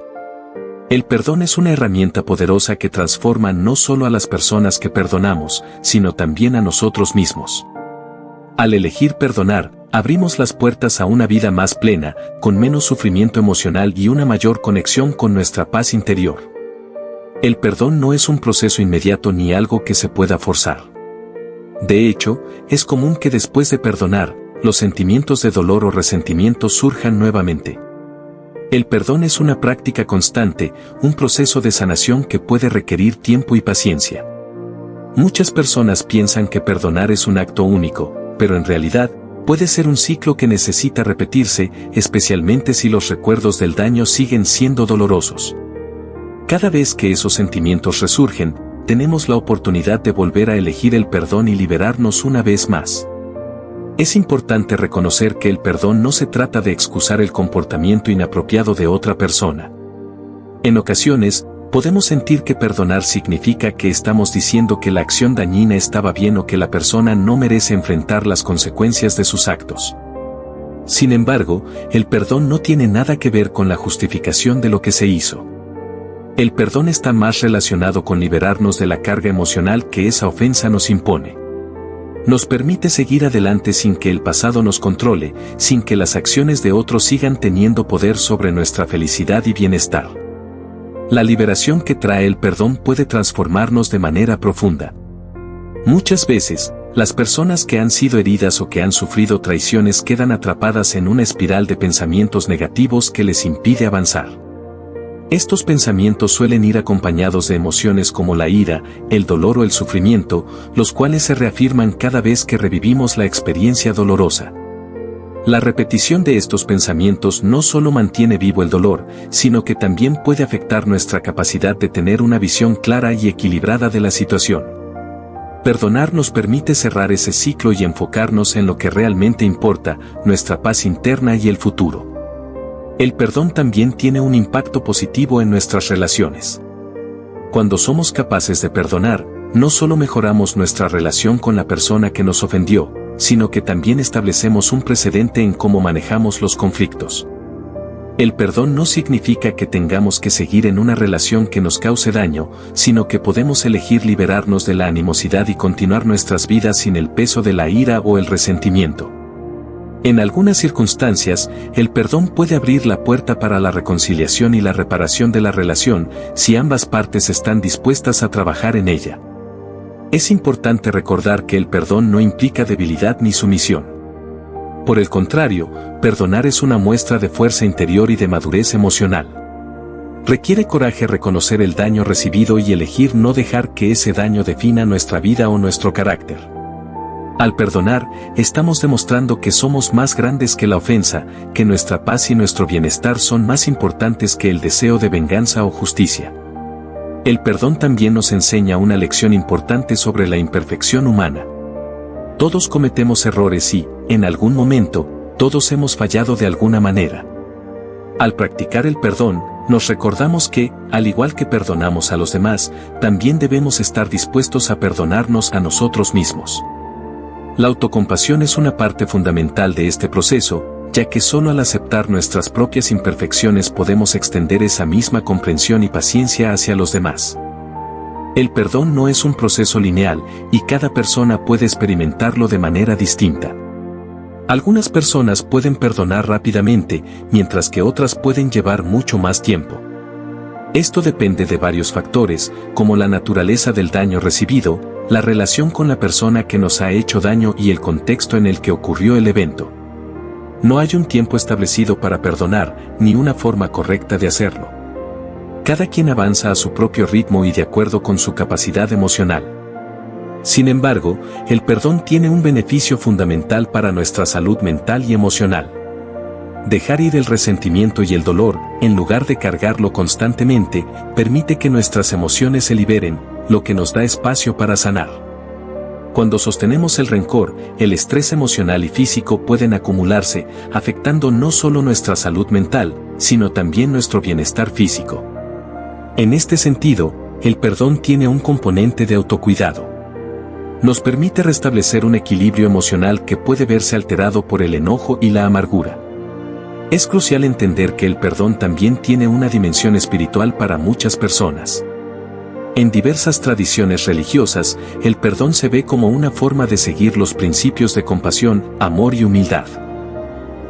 El perdón es una herramienta poderosa que transforma no solo a las personas que perdonamos, sino también a nosotros mismos. Al elegir perdonar, abrimos las puertas a una vida más plena, con menos sufrimiento emocional y una mayor conexión con nuestra paz interior. El perdón no es un proceso inmediato ni algo que se pueda forzar. De hecho, es común que después de perdonar, los sentimientos de dolor o resentimiento surjan nuevamente. El perdón es una práctica constante, un proceso de sanación que puede requerir tiempo y paciencia. Muchas personas piensan que perdonar es un acto único, pero en realidad, puede ser un ciclo que necesita repetirse, especialmente si los recuerdos del daño siguen siendo dolorosos. Cada vez que esos sentimientos resurgen, tenemos la oportunidad de volver a elegir el perdón y liberarnos una vez más. Es importante reconocer que el perdón no se trata de excusar el comportamiento inapropiado de otra persona. En ocasiones, podemos sentir que perdonar significa que estamos diciendo que la acción dañina estaba bien o que la persona no merece enfrentar las consecuencias de sus actos. Sin embargo, el perdón no tiene nada que ver con la justificación de lo que se hizo. El perdón está más relacionado con liberarnos de la carga emocional que esa ofensa nos impone. Nos permite seguir adelante sin que el pasado nos controle, sin que las acciones de otros sigan teniendo poder sobre nuestra felicidad y bienestar. La liberación que trae el perdón puede transformarnos de manera profunda. Muchas veces, las personas que han sido heridas o que han sufrido traiciones quedan atrapadas en una espiral de pensamientos negativos que les impide avanzar. Estos pensamientos suelen ir acompañados de emociones como la ira, el dolor o el sufrimiento, los cuales se reafirman cada vez que revivimos la experiencia dolorosa. La repetición de estos pensamientos no solo mantiene vivo el dolor, sino que también puede afectar nuestra capacidad de tener una visión clara y equilibrada de la situación. Perdonar nos permite cerrar ese ciclo y enfocarnos en lo que realmente importa, nuestra paz interna y el futuro. El perdón también tiene un impacto positivo en nuestras relaciones. Cuando somos capaces de perdonar, no solo mejoramos nuestra relación con la persona que nos ofendió, sino que también establecemos un precedente en cómo manejamos los conflictos. El perdón no significa que tengamos que seguir en una relación que nos cause daño, sino que podemos elegir liberarnos de la animosidad y continuar nuestras vidas sin el peso de la ira o el resentimiento. En algunas circunstancias, el perdón puede abrir la puerta para la reconciliación y la reparación de la relación, si ambas partes están dispuestas a trabajar en ella. Es importante recordar que el perdón no implica debilidad ni sumisión. Por el contrario, perdonar es una muestra de fuerza interior y de madurez emocional. Requiere coraje reconocer el daño recibido y elegir no dejar que ese daño defina nuestra vida o nuestro carácter. Al perdonar, estamos demostrando que somos más grandes que la ofensa, que nuestra paz y nuestro bienestar son más importantes que el deseo de venganza o justicia. El perdón también nos enseña una lección importante sobre la imperfección humana. Todos cometemos errores y, en algún momento, todos hemos fallado de alguna manera. Al practicar el perdón, nos recordamos que, al igual que perdonamos a los demás, también debemos estar dispuestos a perdonarnos a nosotros mismos. La autocompasión es una parte fundamental de este proceso, ya que solo al aceptar nuestras propias imperfecciones podemos extender esa misma comprensión y paciencia hacia los demás. El perdón no es un proceso lineal, y cada persona puede experimentarlo de manera distinta. Algunas personas pueden perdonar rápidamente, mientras que otras pueden llevar mucho más tiempo. Esto depende de varios factores, como la naturaleza del daño recibido, la relación con la persona que nos ha hecho daño y el contexto en el que ocurrió el evento. No hay un tiempo establecido para perdonar, ni una forma correcta de hacerlo. Cada quien avanza a su propio ritmo y de acuerdo con su capacidad emocional. Sin embargo, el perdón tiene un beneficio fundamental para nuestra salud mental y emocional. Dejar ir el resentimiento y el dolor, en lugar de cargarlo constantemente, permite que nuestras emociones se liberen, lo que nos da espacio para sanar. Cuando sostenemos el rencor, el estrés emocional y físico pueden acumularse, afectando no solo nuestra salud mental, sino también nuestro bienestar físico. En este sentido, el perdón tiene un componente de autocuidado. Nos permite restablecer un equilibrio emocional que puede verse alterado por el enojo y la amargura. Es crucial entender que el perdón también tiene una dimensión espiritual para muchas personas. En diversas tradiciones religiosas, el perdón se ve como una forma de seguir los principios de compasión, amor y humildad.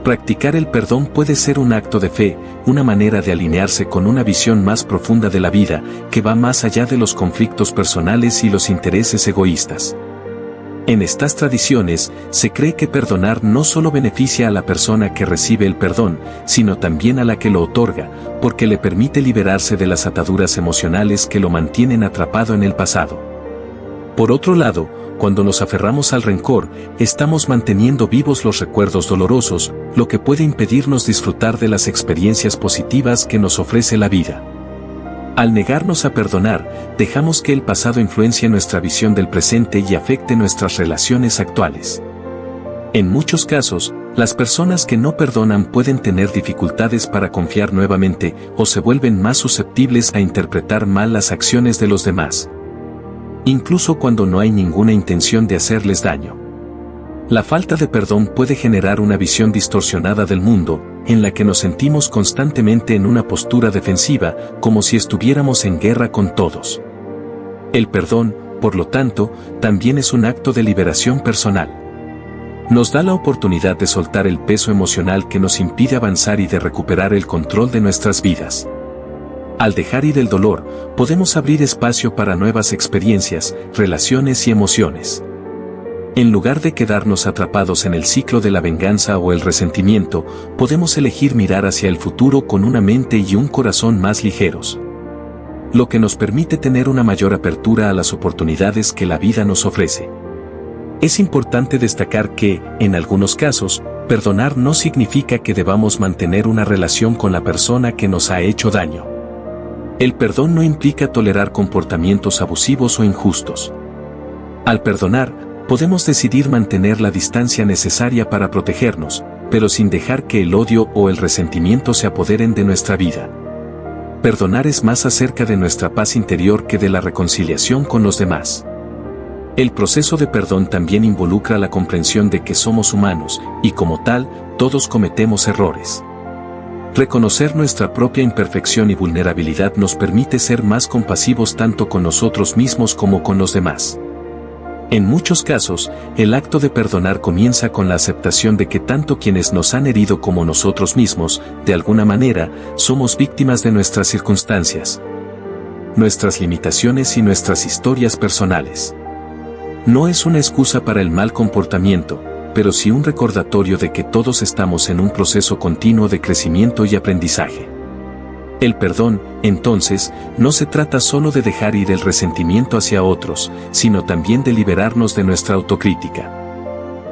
Practicar el perdón puede ser un acto de fe, una manera de alinearse con una visión más profunda de la vida, que va más allá de los conflictos personales y los intereses egoístas. En estas tradiciones, se cree que perdonar no solo beneficia a la persona que recibe el perdón, sino también a la que lo otorga, porque le permite liberarse de las ataduras emocionales que lo mantienen atrapado en el pasado. Por otro lado, cuando nos aferramos al rencor, estamos manteniendo vivos los recuerdos dolorosos, lo que puede impedirnos disfrutar de las experiencias positivas que nos ofrece la vida. Al negarnos a perdonar, dejamos que el pasado influencie nuestra visión del presente y afecte nuestras relaciones actuales. En muchos casos, las personas que no perdonan pueden tener dificultades para confiar nuevamente o se vuelven más susceptibles a interpretar mal las acciones de los demás, incluso cuando no hay ninguna intención de hacerles daño. La falta de perdón puede generar una visión distorsionada del mundo, en la que nos sentimos constantemente en una postura defensiva, como si estuviéramos en guerra con todos. El perdón, por lo tanto, también es un acto de liberación personal. Nos da la oportunidad de soltar el peso emocional que nos impide avanzar y de recuperar el control de nuestras vidas. Al dejar ir el dolor, podemos abrir espacio para nuevas experiencias, relaciones y emociones. En lugar de quedarnos atrapados en el ciclo de la venganza o el resentimiento, podemos elegir mirar hacia el futuro con una mente y un corazón más ligeros, lo que nos permite tener una mayor apertura a las oportunidades que la vida nos ofrece. Es importante destacar que, en algunos casos, perdonar no significa que debamos mantener una relación con la persona que nos ha hecho daño. El perdón no implica tolerar comportamientos abusivos o injustos. Al perdonar, podemos decidir mantener la distancia necesaria para protegernos, pero sin dejar que el odio o el resentimiento se apoderen de nuestra vida. Perdonar es más acerca de nuestra paz interior que de la reconciliación con los demás. El proceso de perdón también involucra la comprensión de que somos humanos, y como tal, todos cometemos errores. Reconocer nuestra propia imperfección y vulnerabilidad nos permite ser más compasivos tanto con nosotros mismos como con los demás. En muchos casos, el acto de perdonar comienza con la aceptación de que tanto quienes nos han herido como nosotros mismos, de alguna manera, somos víctimas de nuestras circunstancias, nuestras limitaciones y nuestras historias personales. No es una excusa para el mal comportamiento, pero sí un recordatorio de que todos estamos en un proceso continuo de crecimiento y aprendizaje. El perdón, entonces, no se trata solo de dejar ir el resentimiento hacia otros, sino también de liberarnos de nuestra autocrítica.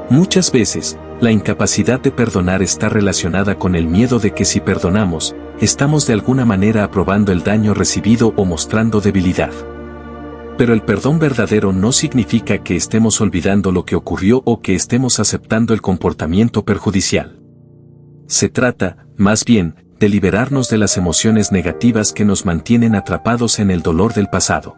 Muchas veces, la incapacidad de perdonar está relacionada con el miedo de que si perdonamos, estamos de alguna manera aprobando el daño recibido o mostrando debilidad. Pero el perdón verdadero no significa que estemos olvidando lo que ocurrió o que estemos aceptando el comportamiento perjudicial. Se trata, más bien, de liberarnos de las emociones negativas que nos mantienen atrapados en el dolor del pasado.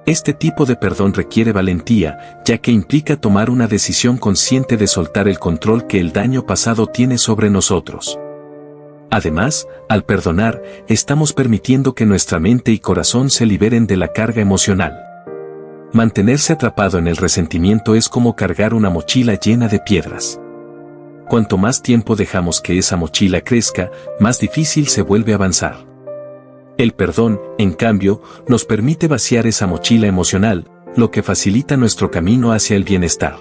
Este tipo de perdón requiere valentía, ya que implica tomar una decisión consciente de soltar el control que el daño pasado tiene sobre nosotros. Además, al perdonar, estamos permitiendo que nuestra mente y corazón se liberen de la carga emocional. Mantenerse atrapado en el resentimiento es como cargar una mochila llena de piedras. Cuanto más tiempo dejamos que esa mochila crezca, más difícil se vuelve avanzar. El perdón, en cambio, nos permite vaciar esa mochila emocional, lo que facilita nuestro camino hacia el bienestar.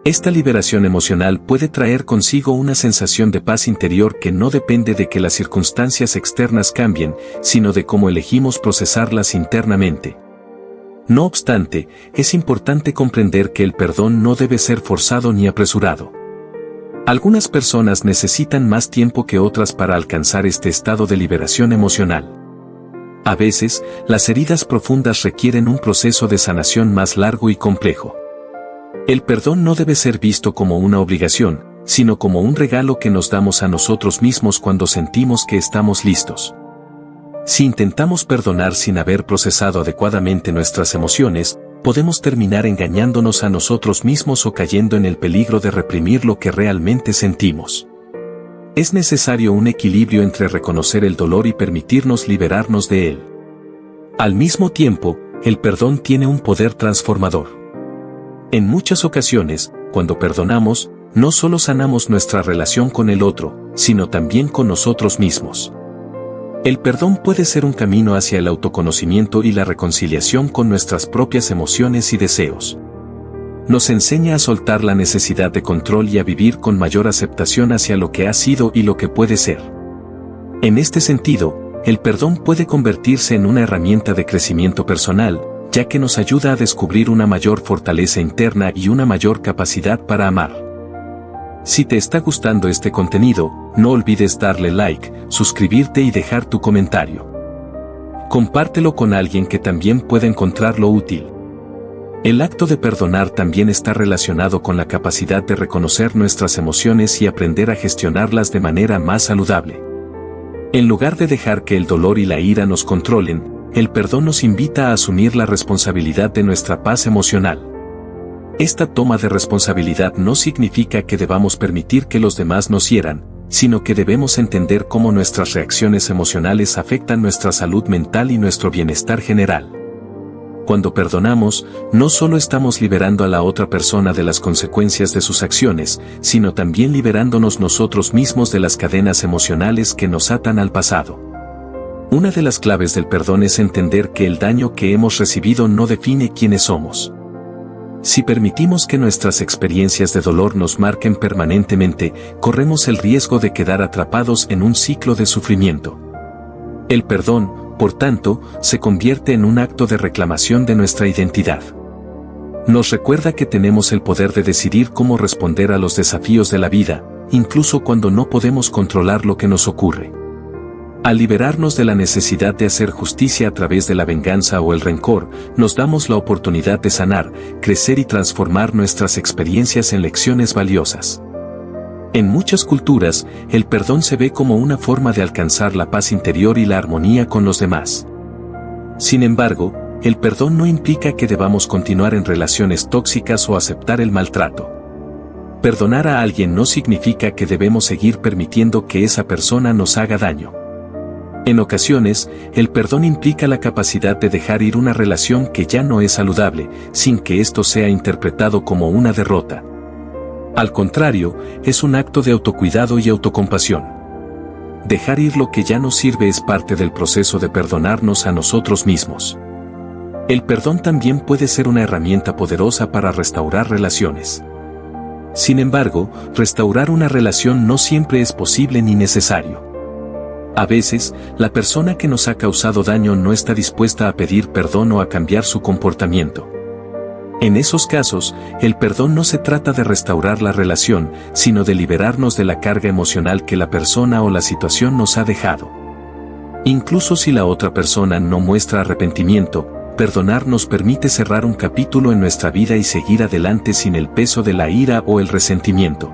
Esta liberación emocional puede traer consigo una sensación de paz interior que no depende de que las circunstancias externas cambien, sino de cómo elegimos procesarlas internamente. No obstante, es importante comprender que el perdón no debe ser forzado ni apresurado. Algunas personas necesitan más tiempo que otras para alcanzar este estado de liberación emocional. A veces, las heridas profundas requieren un proceso de sanación más largo y complejo. El perdón no debe ser visto como una obligación, sino como un regalo que nos damos a nosotros mismos cuando sentimos que estamos listos. Si intentamos perdonar sin haber procesado adecuadamente nuestras emociones, podemos terminar engañándonos a nosotros mismos o cayendo en el peligro de reprimir lo que realmente sentimos. Es necesario un equilibrio entre reconocer el dolor y permitirnos liberarnos de él. Al mismo tiempo, el perdón tiene un poder transformador. En muchas ocasiones, cuando perdonamos, no solo sanamos nuestra relación con el otro, sino también con nosotros mismos. El perdón puede ser un camino hacia el autoconocimiento y la reconciliación con nuestras propias emociones y deseos. Nos enseña a soltar la necesidad de control y a vivir con mayor aceptación hacia lo que ha sido y lo que puede ser. En este sentido, el perdón puede convertirse en una herramienta de crecimiento personal, ya que nos ayuda a descubrir una mayor fortaleza interna y una mayor capacidad para amar. Si te está gustando este contenido, no olvides darle like, suscribirte y dejar tu comentario. Compártelo con alguien que también pueda encontrarlo útil. El acto de perdonar también está relacionado con la capacidad de reconocer nuestras emociones y aprender a gestionarlas de manera más saludable. En lugar de dejar que el dolor y la ira nos controlen, el perdón nos invita a asumir la responsabilidad de nuestra paz emocional. Esta toma de responsabilidad no significa que debamos permitir que los demás nos hieran, sino que debemos entender cómo nuestras reacciones emocionales afectan nuestra salud mental y nuestro bienestar general. Cuando perdonamos, no solo estamos liberando a la otra persona de las consecuencias de sus acciones, sino también liberándonos nosotros mismos de las cadenas emocionales que nos atan al pasado. Una de las claves del perdón es entender que el daño que hemos recibido no define quiénes somos. Si permitimos que nuestras experiencias de dolor nos marquen permanentemente, corremos el riesgo de quedar atrapados en un ciclo de sufrimiento. El perdón, por tanto, se convierte en un acto de reclamación de nuestra identidad. Nos recuerda que tenemos el poder de decidir cómo responder a los desafíos de la vida, incluso cuando no podemos controlar lo que nos ocurre. Al liberarnos de la necesidad de hacer justicia a través de la venganza o el rencor, nos damos la oportunidad de sanar, crecer y transformar nuestras experiencias en lecciones valiosas. En muchas culturas, el perdón se ve como una forma de alcanzar la paz interior y la armonía con los demás. Sin embargo, el perdón no implica que debamos continuar en relaciones tóxicas o aceptar el maltrato. Perdonar a alguien no significa que debemos seguir permitiendo que esa persona nos haga daño. En ocasiones, el perdón implica la capacidad de dejar ir una relación que ya no es saludable, sin que esto sea interpretado como una derrota. Al contrario, es un acto de autocuidado y autocompasión. Dejar ir lo que ya no sirve es parte del proceso de perdonarnos a nosotros mismos. El perdón también puede ser una herramienta poderosa para restaurar relaciones. Sin embargo, restaurar una relación no siempre es posible ni necesario. A veces, la persona que nos ha causado daño no está dispuesta a pedir perdón o a cambiar su comportamiento. En esos casos, el perdón no se trata de restaurar la relación, sino de liberarnos de la carga emocional que la persona o la situación nos ha dejado. Incluso si la otra persona no muestra arrepentimiento, perdonar nos permite cerrar un capítulo en nuestra vida y seguir adelante sin el peso de la ira o el resentimiento.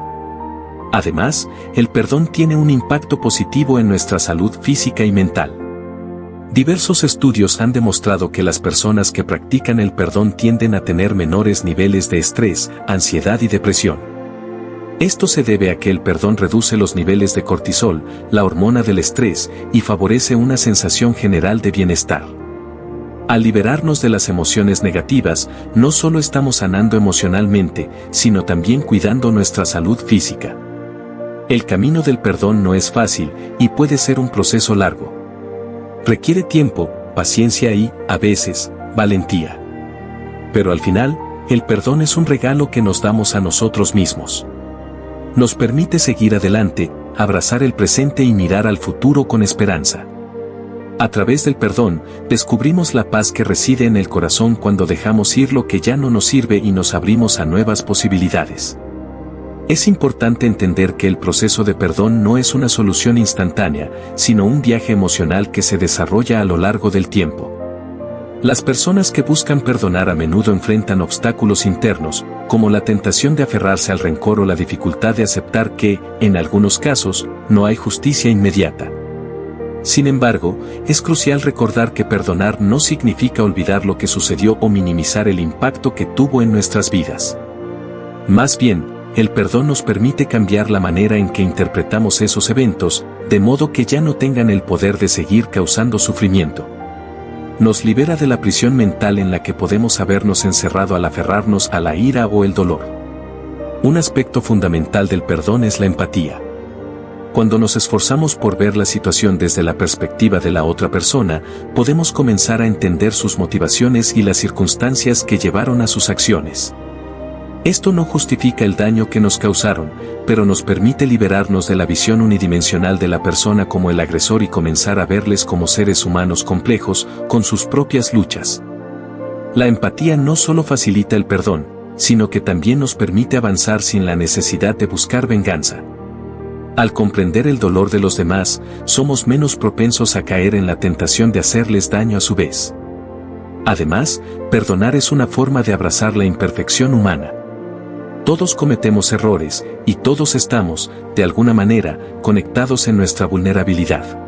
Además, el perdón tiene un impacto positivo en nuestra salud física y mental. Diversos estudios han demostrado que las personas que practican el perdón tienden a tener menores niveles de estrés, ansiedad y depresión. Esto se debe a que el perdón reduce los niveles de cortisol, la hormona del estrés, y favorece una sensación general de bienestar. Al liberarnos de las emociones negativas, no solo estamos sanando emocionalmente, sino también cuidando nuestra salud física. El camino del perdón no es fácil, y puede ser un proceso largo. Requiere tiempo, paciencia y, a veces, valentía. Pero al final, el perdón es un regalo que nos damos a nosotros mismos. Nos permite seguir adelante, abrazar el presente y mirar al futuro con esperanza. A través del perdón, descubrimos la paz que reside en el corazón cuando dejamos ir lo que ya no nos sirve y nos abrimos a nuevas posibilidades. Es importante entender que el proceso de perdón no es una solución instantánea, sino un viaje emocional que se desarrolla a lo largo del tiempo. Las personas que buscan perdonar a menudo enfrentan obstáculos internos, como la tentación de aferrarse al rencor o la dificultad de aceptar que, en algunos casos, no hay justicia inmediata. Sin embargo, es crucial recordar que perdonar no significa olvidar lo que sucedió o minimizar el impacto que tuvo en nuestras vidas. Más bien, el perdón nos permite cambiar la manera en que interpretamos esos eventos, de modo que ya no tengan el poder de seguir causando sufrimiento. Nos libera de la prisión mental en la que podemos habernos encerrado al aferrarnos a la ira o el dolor. Un aspecto fundamental del perdón es la empatía. Cuando nos esforzamos por ver la situación desde la perspectiva de la otra persona, podemos comenzar a entender sus motivaciones y las circunstancias que llevaron a sus acciones. Esto no justifica el daño que nos causaron, pero nos permite liberarnos de la visión unidimensional de la persona como el agresor y comenzar a verles como seres humanos complejos, con sus propias luchas. La empatía no solo facilita el perdón, sino que también nos permite avanzar sin la necesidad de buscar venganza. Al comprender el dolor de los demás, somos menos propensos a caer en la tentación de hacerles daño a su vez. Además, perdonar es una forma de abrazar la imperfección humana. Todos cometemos errores, y todos estamos, de alguna manera, conectados en nuestra vulnerabilidad.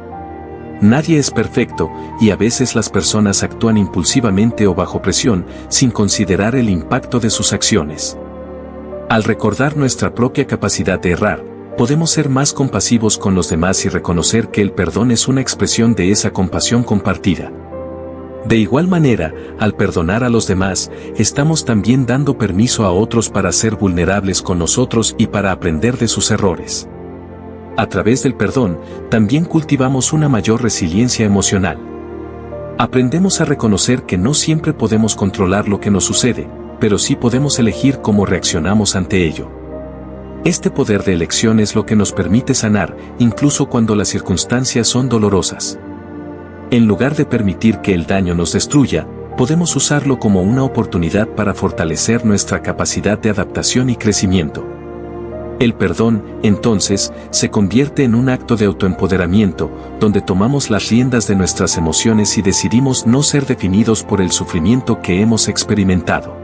Nadie es perfecto, y a veces las personas actúan impulsivamente o bajo presión, sin considerar el impacto de sus acciones. Al recordar nuestra propia capacidad de errar, podemos ser más compasivos con los demás y reconocer que el perdón es una expresión de esa compasión compartida. De igual manera, al perdonar a los demás, estamos también dando permiso a otros para ser vulnerables con nosotros y para aprender de sus errores. A través del perdón, también cultivamos una mayor resiliencia emocional. Aprendemos a reconocer que no siempre podemos controlar lo que nos sucede, pero sí podemos elegir cómo reaccionamos ante ello. Este poder de elección es lo que nos permite sanar, incluso cuando las circunstancias son dolorosas. En lugar de permitir que el daño nos destruya, podemos usarlo como una oportunidad para fortalecer nuestra capacidad de adaptación y crecimiento. El perdón, entonces, se convierte en un acto de autoempoderamiento, donde tomamos las riendas de nuestras emociones y decidimos no ser definidos por el sufrimiento que hemos experimentado.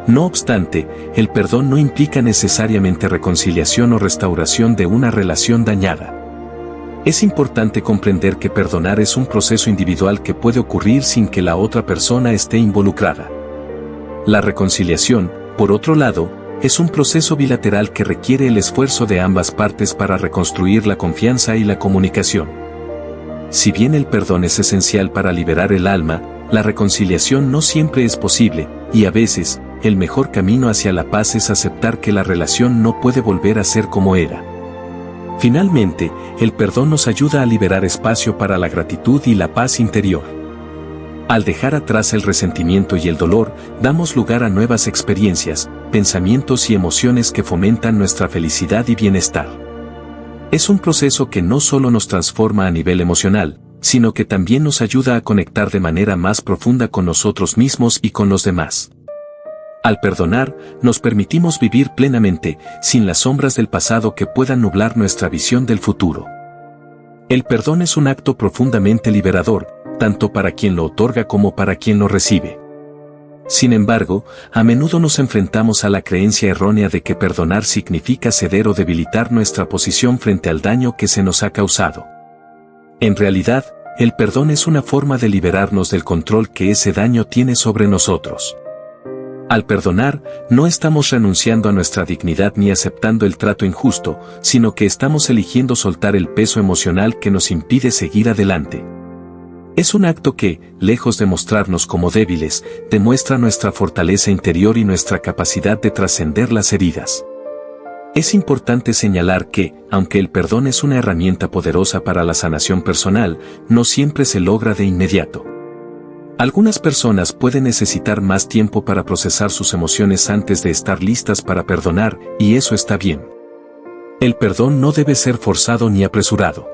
No obstante, el perdón no implica necesariamente reconciliación o restauración de una relación dañada. Es importante comprender que perdonar es un proceso individual que puede ocurrir sin que la otra persona esté involucrada. La reconciliación, por otro lado, es un proceso bilateral que requiere el esfuerzo de ambas partes para reconstruir la confianza y la comunicación. Si bien el perdón es esencial para liberar el alma, la reconciliación no siempre es posible, y a veces, el mejor camino hacia la paz es aceptar que la relación no puede volver a ser como era. Finalmente, el perdón nos ayuda a liberar espacio para la gratitud y la paz interior. Al dejar atrás el resentimiento y el dolor, damos lugar a nuevas experiencias, pensamientos y emociones que fomentan nuestra felicidad y bienestar. Es un proceso que no solo nos transforma a nivel emocional, sino que también nos ayuda a conectar de manera más profunda con nosotros mismos y con los demás. Al perdonar, nos permitimos vivir plenamente, sin las sombras del pasado que puedan nublar nuestra visión del futuro. El perdón es un acto profundamente liberador, tanto para quien lo otorga como para quien lo recibe. Sin embargo, a menudo nos enfrentamos a la creencia errónea de que perdonar significa ceder o debilitar nuestra posición frente al daño que se nos ha causado. En realidad, el perdón es una forma de liberarnos del control que ese daño tiene sobre nosotros. Al perdonar, no estamos renunciando a nuestra dignidad ni aceptando el trato injusto, sino que estamos eligiendo soltar el peso emocional que nos impide seguir adelante. Es un acto que, lejos de mostrarnos como débiles, demuestra nuestra fortaleza interior y nuestra capacidad de trascender las heridas. Es importante señalar que, aunque el perdón es una herramienta poderosa para la sanación personal, no siempre se logra de inmediato. Algunas personas pueden necesitar más tiempo para procesar sus emociones antes de estar listas para perdonar, y eso está bien. El perdón no debe ser forzado ni apresurado.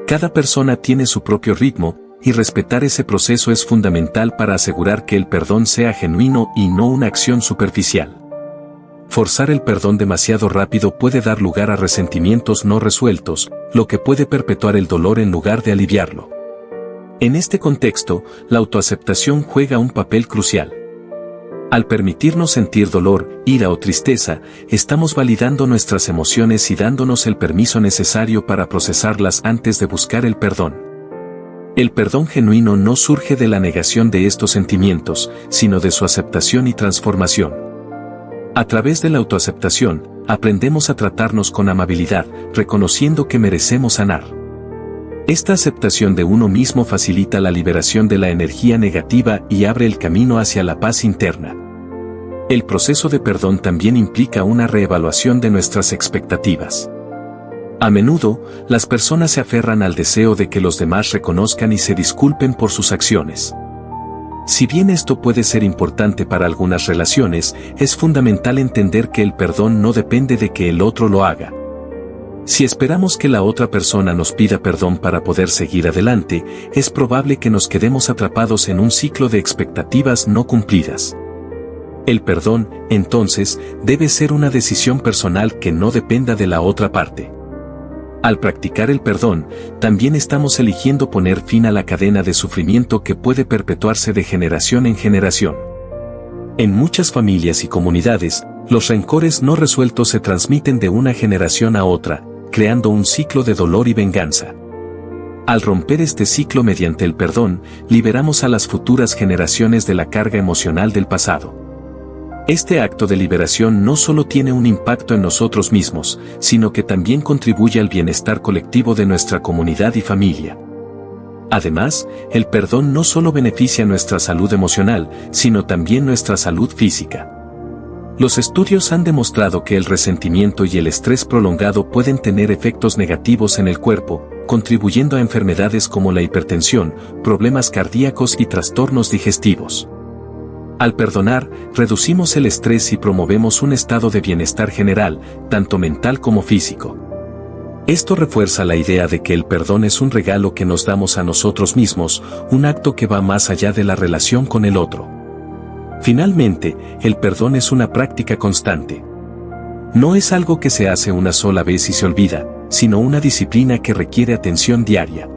Cada persona tiene su propio ritmo, y respetar ese proceso es fundamental para asegurar que el perdón sea genuino y no una acción superficial. Forzar el perdón demasiado rápido puede dar lugar a resentimientos no resueltos, lo que puede perpetuar el dolor en lugar de aliviarlo. En este contexto, la autoaceptación juega un papel crucial. Al permitirnos sentir dolor, ira o tristeza, estamos validando nuestras emociones y dándonos el permiso necesario para procesarlas antes de buscar el perdón. El perdón genuino no surge de la negación de estos sentimientos, sino de su aceptación y transformación. A través de la autoaceptación, aprendemos a tratarnos con amabilidad, reconociendo que merecemos sanar. Esta aceptación de uno mismo facilita la liberación de la energía negativa y abre el camino hacia la paz interna. El proceso de perdón también implica una reevaluación de nuestras expectativas. A menudo, las personas se aferran al deseo de que los demás reconozcan y se disculpen por sus acciones. Si bien esto puede ser importante para algunas relaciones, es fundamental entender que el perdón no depende de que el otro lo haga. Si esperamos que la otra persona nos pida perdón para poder seguir adelante, es probable que nos quedemos atrapados en un ciclo de expectativas no cumplidas. El perdón, entonces, debe ser una decisión personal que no dependa de la otra parte. Al practicar el perdón, también estamos eligiendo poner fin a la cadena de sufrimiento que puede perpetuarse de generación en generación. En muchas familias y comunidades, los rencores no resueltos se transmiten de una generación a otra, creando un ciclo de dolor y venganza. Al romper este ciclo mediante el perdón, liberamos a las futuras generaciones de la carga emocional del pasado. Este acto de liberación no solo tiene un impacto en nosotros mismos, sino que también contribuye al bienestar colectivo de nuestra comunidad y familia. Además, el perdón no solo beneficia nuestra salud emocional, sino también nuestra salud física. Los estudios han demostrado que el resentimiento y el estrés prolongado pueden tener efectos negativos en el cuerpo, contribuyendo a enfermedades como la hipertensión, problemas cardíacos y trastornos digestivos. Al perdonar, reducimos el estrés y promovemos un estado de bienestar general, tanto mental como físico. Esto refuerza la idea de que el perdón es un regalo que nos damos a nosotros mismos, un acto que va más allá de la relación con el otro. Finalmente, el perdón es una práctica constante. No es algo que se hace una sola vez y se olvida, sino una disciplina que requiere atención diaria.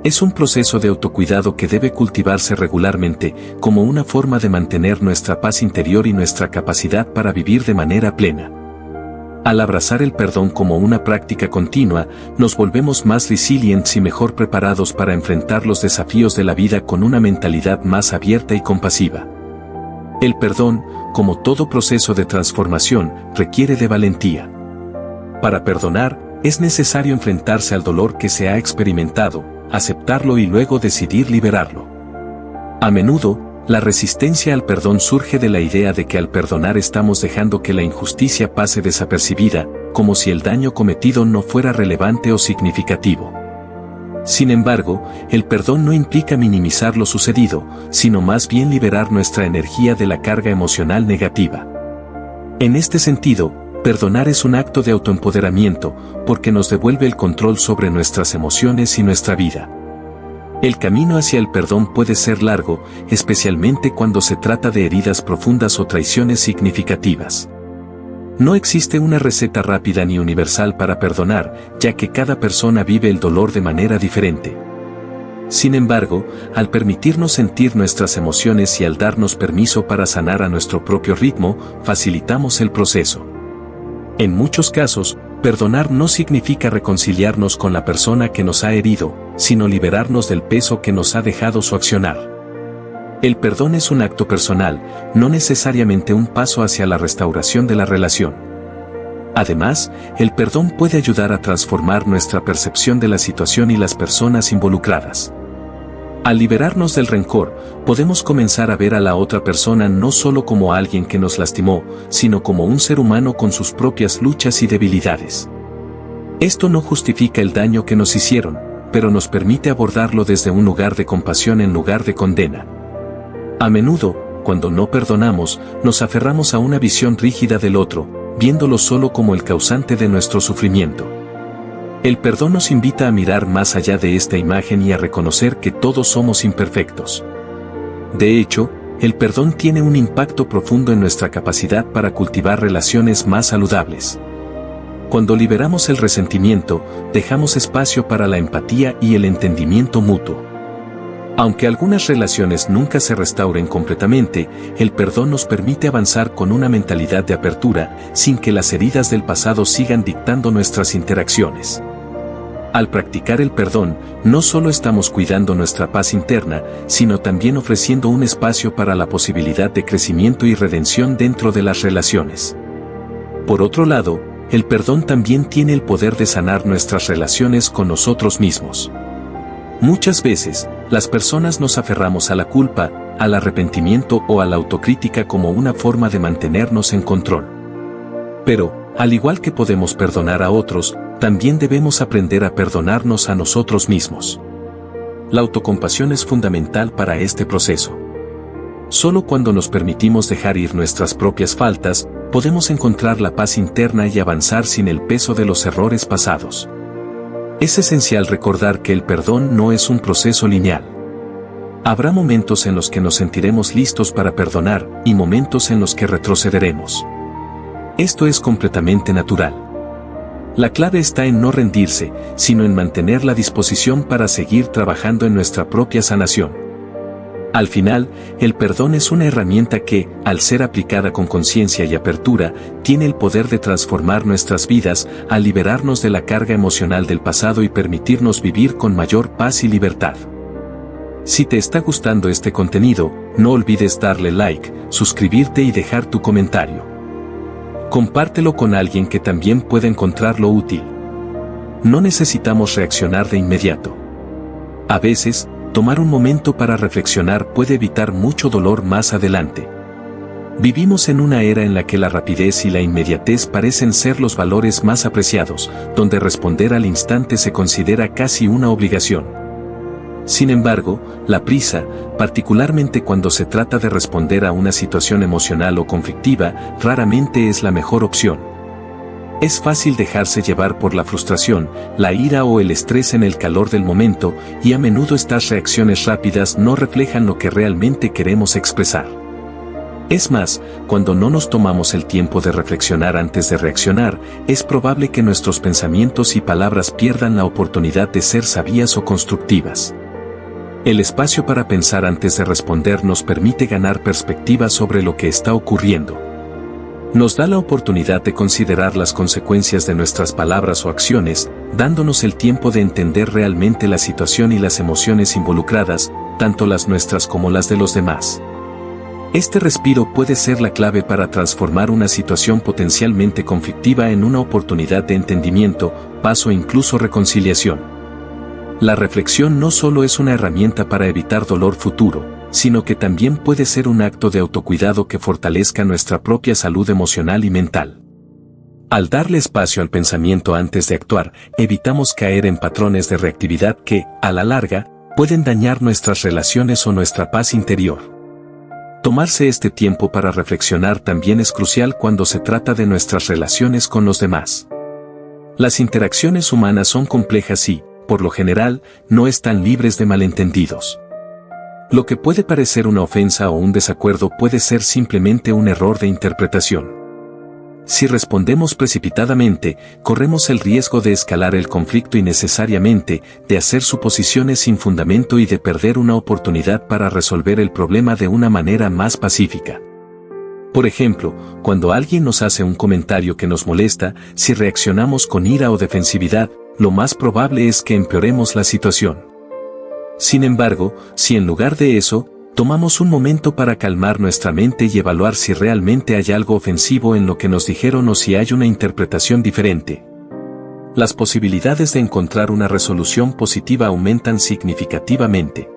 Es un proceso de autocuidado que debe cultivarse regularmente, como una forma de mantener nuestra paz interior y nuestra capacidad para vivir de manera plena. Al abrazar el perdón como una práctica continua, nos volvemos más resilientes y mejor preparados para enfrentar los desafíos de la vida con una mentalidad más abierta y compasiva. El perdón, como todo proceso de transformación, requiere de valentía. Para perdonar, es necesario enfrentarse al dolor que se ha experimentado, aceptarlo y luego decidir liberarlo. A menudo, la resistencia al perdón surge de la idea de que al perdonar estamos dejando que la injusticia pase desapercibida, como si el daño cometido no fuera relevante o significativo. Sin embargo, el perdón no implica minimizar lo sucedido, sino más bien liberar nuestra energía de la carga emocional negativa. En este sentido, perdonar es un acto de autoempoderamiento, porque nos devuelve el control sobre nuestras emociones y nuestra vida. El camino hacia el perdón puede ser largo, especialmente cuando se trata de heridas profundas o traiciones significativas. No existe una receta rápida ni universal para perdonar, ya que cada persona vive el dolor de manera diferente. Sin embargo, al permitirnos sentir nuestras emociones y al darnos permiso para sanar a nuestro propio ritmo, facilitamos el proceso. En muchos casos, perdonar no significa reconciliarnos con la persona que nos ha herido, sino liberarnos del peso que nos ha dejado su accionar. El perdón es un acto personal, no necesariamente un paso hacia la restauración de la relación. Además, el perdón puede ayudar a transformar nuestra percepción de la situación y las personas involucradas. Al liberarnos del rencor, podemos comenzar a ver a la otra persona no solo como alguien que nos lastimó, sino como un ser humano con sus propias luchas y debilidades. Esto no justifica el daño que nos hicieron, pero nos permite abordarlo desde un lugar de compasión en lugar de condena. A menudo, cuando no perdonamos, nos aferramos a una visión rígida del otro, viéndolo solo como el causante de nuestro sufrimiento. El perdón nos invita a mirar más allá de esta imagen y a reconocer que todos somos imperfectos. De hecho, el perdón tiene un impacto profundo en nuestra capacidad para cultivar relaciones más saludables. Cuando liberamos el resentimiento, dejamos espacio para la empatía y el entendimiento mutuo. Aunque algunas relaciones nunca se restauren completamente, el perdón nos permite avanzar con una mentalidad de apertura, sin que las heridas del pasado sigan dictando nuestras interacciones. Al practicar el perdón, no solo estamos cuidando nuestra paz interna, sino también ofreciendo un espacio para la posibilidad de crecimiento y redención dentro de las relaciones. Por otro lado, el perdón también tiene el poder de sanar nuestras relaciones con nosotros mismos. Muchas veces, las personas nos aferramos a la culpa, al arrepentimiento o a la autocrítica como una forma de mantenernos en control. Pero, al igual que podemos perdonar a otros, también debemos aprender a perdonarnos a nosotros mismos. La autocompasión es fundamental para este proceso. Solo cuando nos permitimos dejar ir nuestras propias faltas, podemos encontrar la paz interna y avanzar sin el peso de los errores pasados. Es esencial recordar que el perdón no es un proceso lineal. Habrá momentos en los que nos sentiremos listos para perdonar y momentos en los que retrocederemos. Esto es completamente natural. La clave está en no rendirse, sino en mantener la disposición para seguir trabajando en nuestra propia sanación. Al final, el perdón es una herramienta que, al ser aplicada con conciencia y apertura, tiene el poder de transformar nuestras vidas, al liberarnos de la carga emocional del pasado y permitirnos vivir con mayor paz y libertad. Si te está gustando este contenido, no olvides darle like, suscribirte y dejar tu comentario. Compártelo con alguien que también pueda encontrarlo útil. No necesitamos reaccionar de inmediato. A veces, tomar un momento para reflexionar puede evitar mucho dolor más adelante. Vivimos en una era en la que la rapidez y la inmediatez parecen ser los valores más apreciados, donde responder al instante se considera casi una obligación. Sin embargo, la prisa, particularmente cuando se trata de responder a una situación emocional o conflictiva, raramente es la mejor opción. Es fácil dejarse llevar por la frustración, la ira o el estrés en el calor del momento, y a menudo estas reacciones rápidas no reflejan lo que realmente queremos expresar. Es más, cuando no nos tomamos el tiempo de reflexionar antes de reaccionar, es probable que nuestros pensamientos y palabras pierdan la oportunidad de ser sabias o constructivas. El espacio para pensar antes de responder nos permite ganar perspectiva sobre lo que está ocurriendo. Nos da la oportunidad de considerar las consecuencias de nuestras palabras o acciones, dándonos el tiempo de entender realmente la situación y las emociones involucradas, tanto las nuestras como las de los demás. Este respiro puede ser la clave para transformar una situación potencialmente conflictiva en una oportunidad de entendimiento, paz o incluso reconciliación. La reflexión no solo es una herramienta para evitar dolor futuro, sino que también puede ser un acto de autocuidado que fortalezca nuestra propia salud emocional y mental. Al darle espacio al pensamiento antes de actuar, evitamos caer en patrones de reactividad que, a la larga, pueden dañar nuestras relaciones o nuestra paz interior. Tomarse este tiempo para reflexionar también es crucial cuando se trata de nuestras relaciones con los demás. Las interacciones humanas son complejas y, por lo general, no están libres de malentendidos. Lo que puede parecer una ofensa o un desacuerdo puede ser simplemente un error de interpretación. Si respondemos precipitadamente, corremos el riesgo de escalar el conflicto innecesariamente, de hacer suposiciones sin fundamento y de perder una oportunidad para resolver el problema de una manera más pacífica. Por ejemplo, cuando alguien nos hace un comentario que nos molesta, si reaccionamos con ira o defensividad, lo más probable es que empeoremos la situación. Sin embargo, si en lugar de eso, tomamos un momento para calmar nuestra mente y evaluar si realmente hay algo ofensivo en lo que nos dijeron o si hay una interpretación diferente, las posibilidades de encontrar una resolución positiva aumentan significativamente.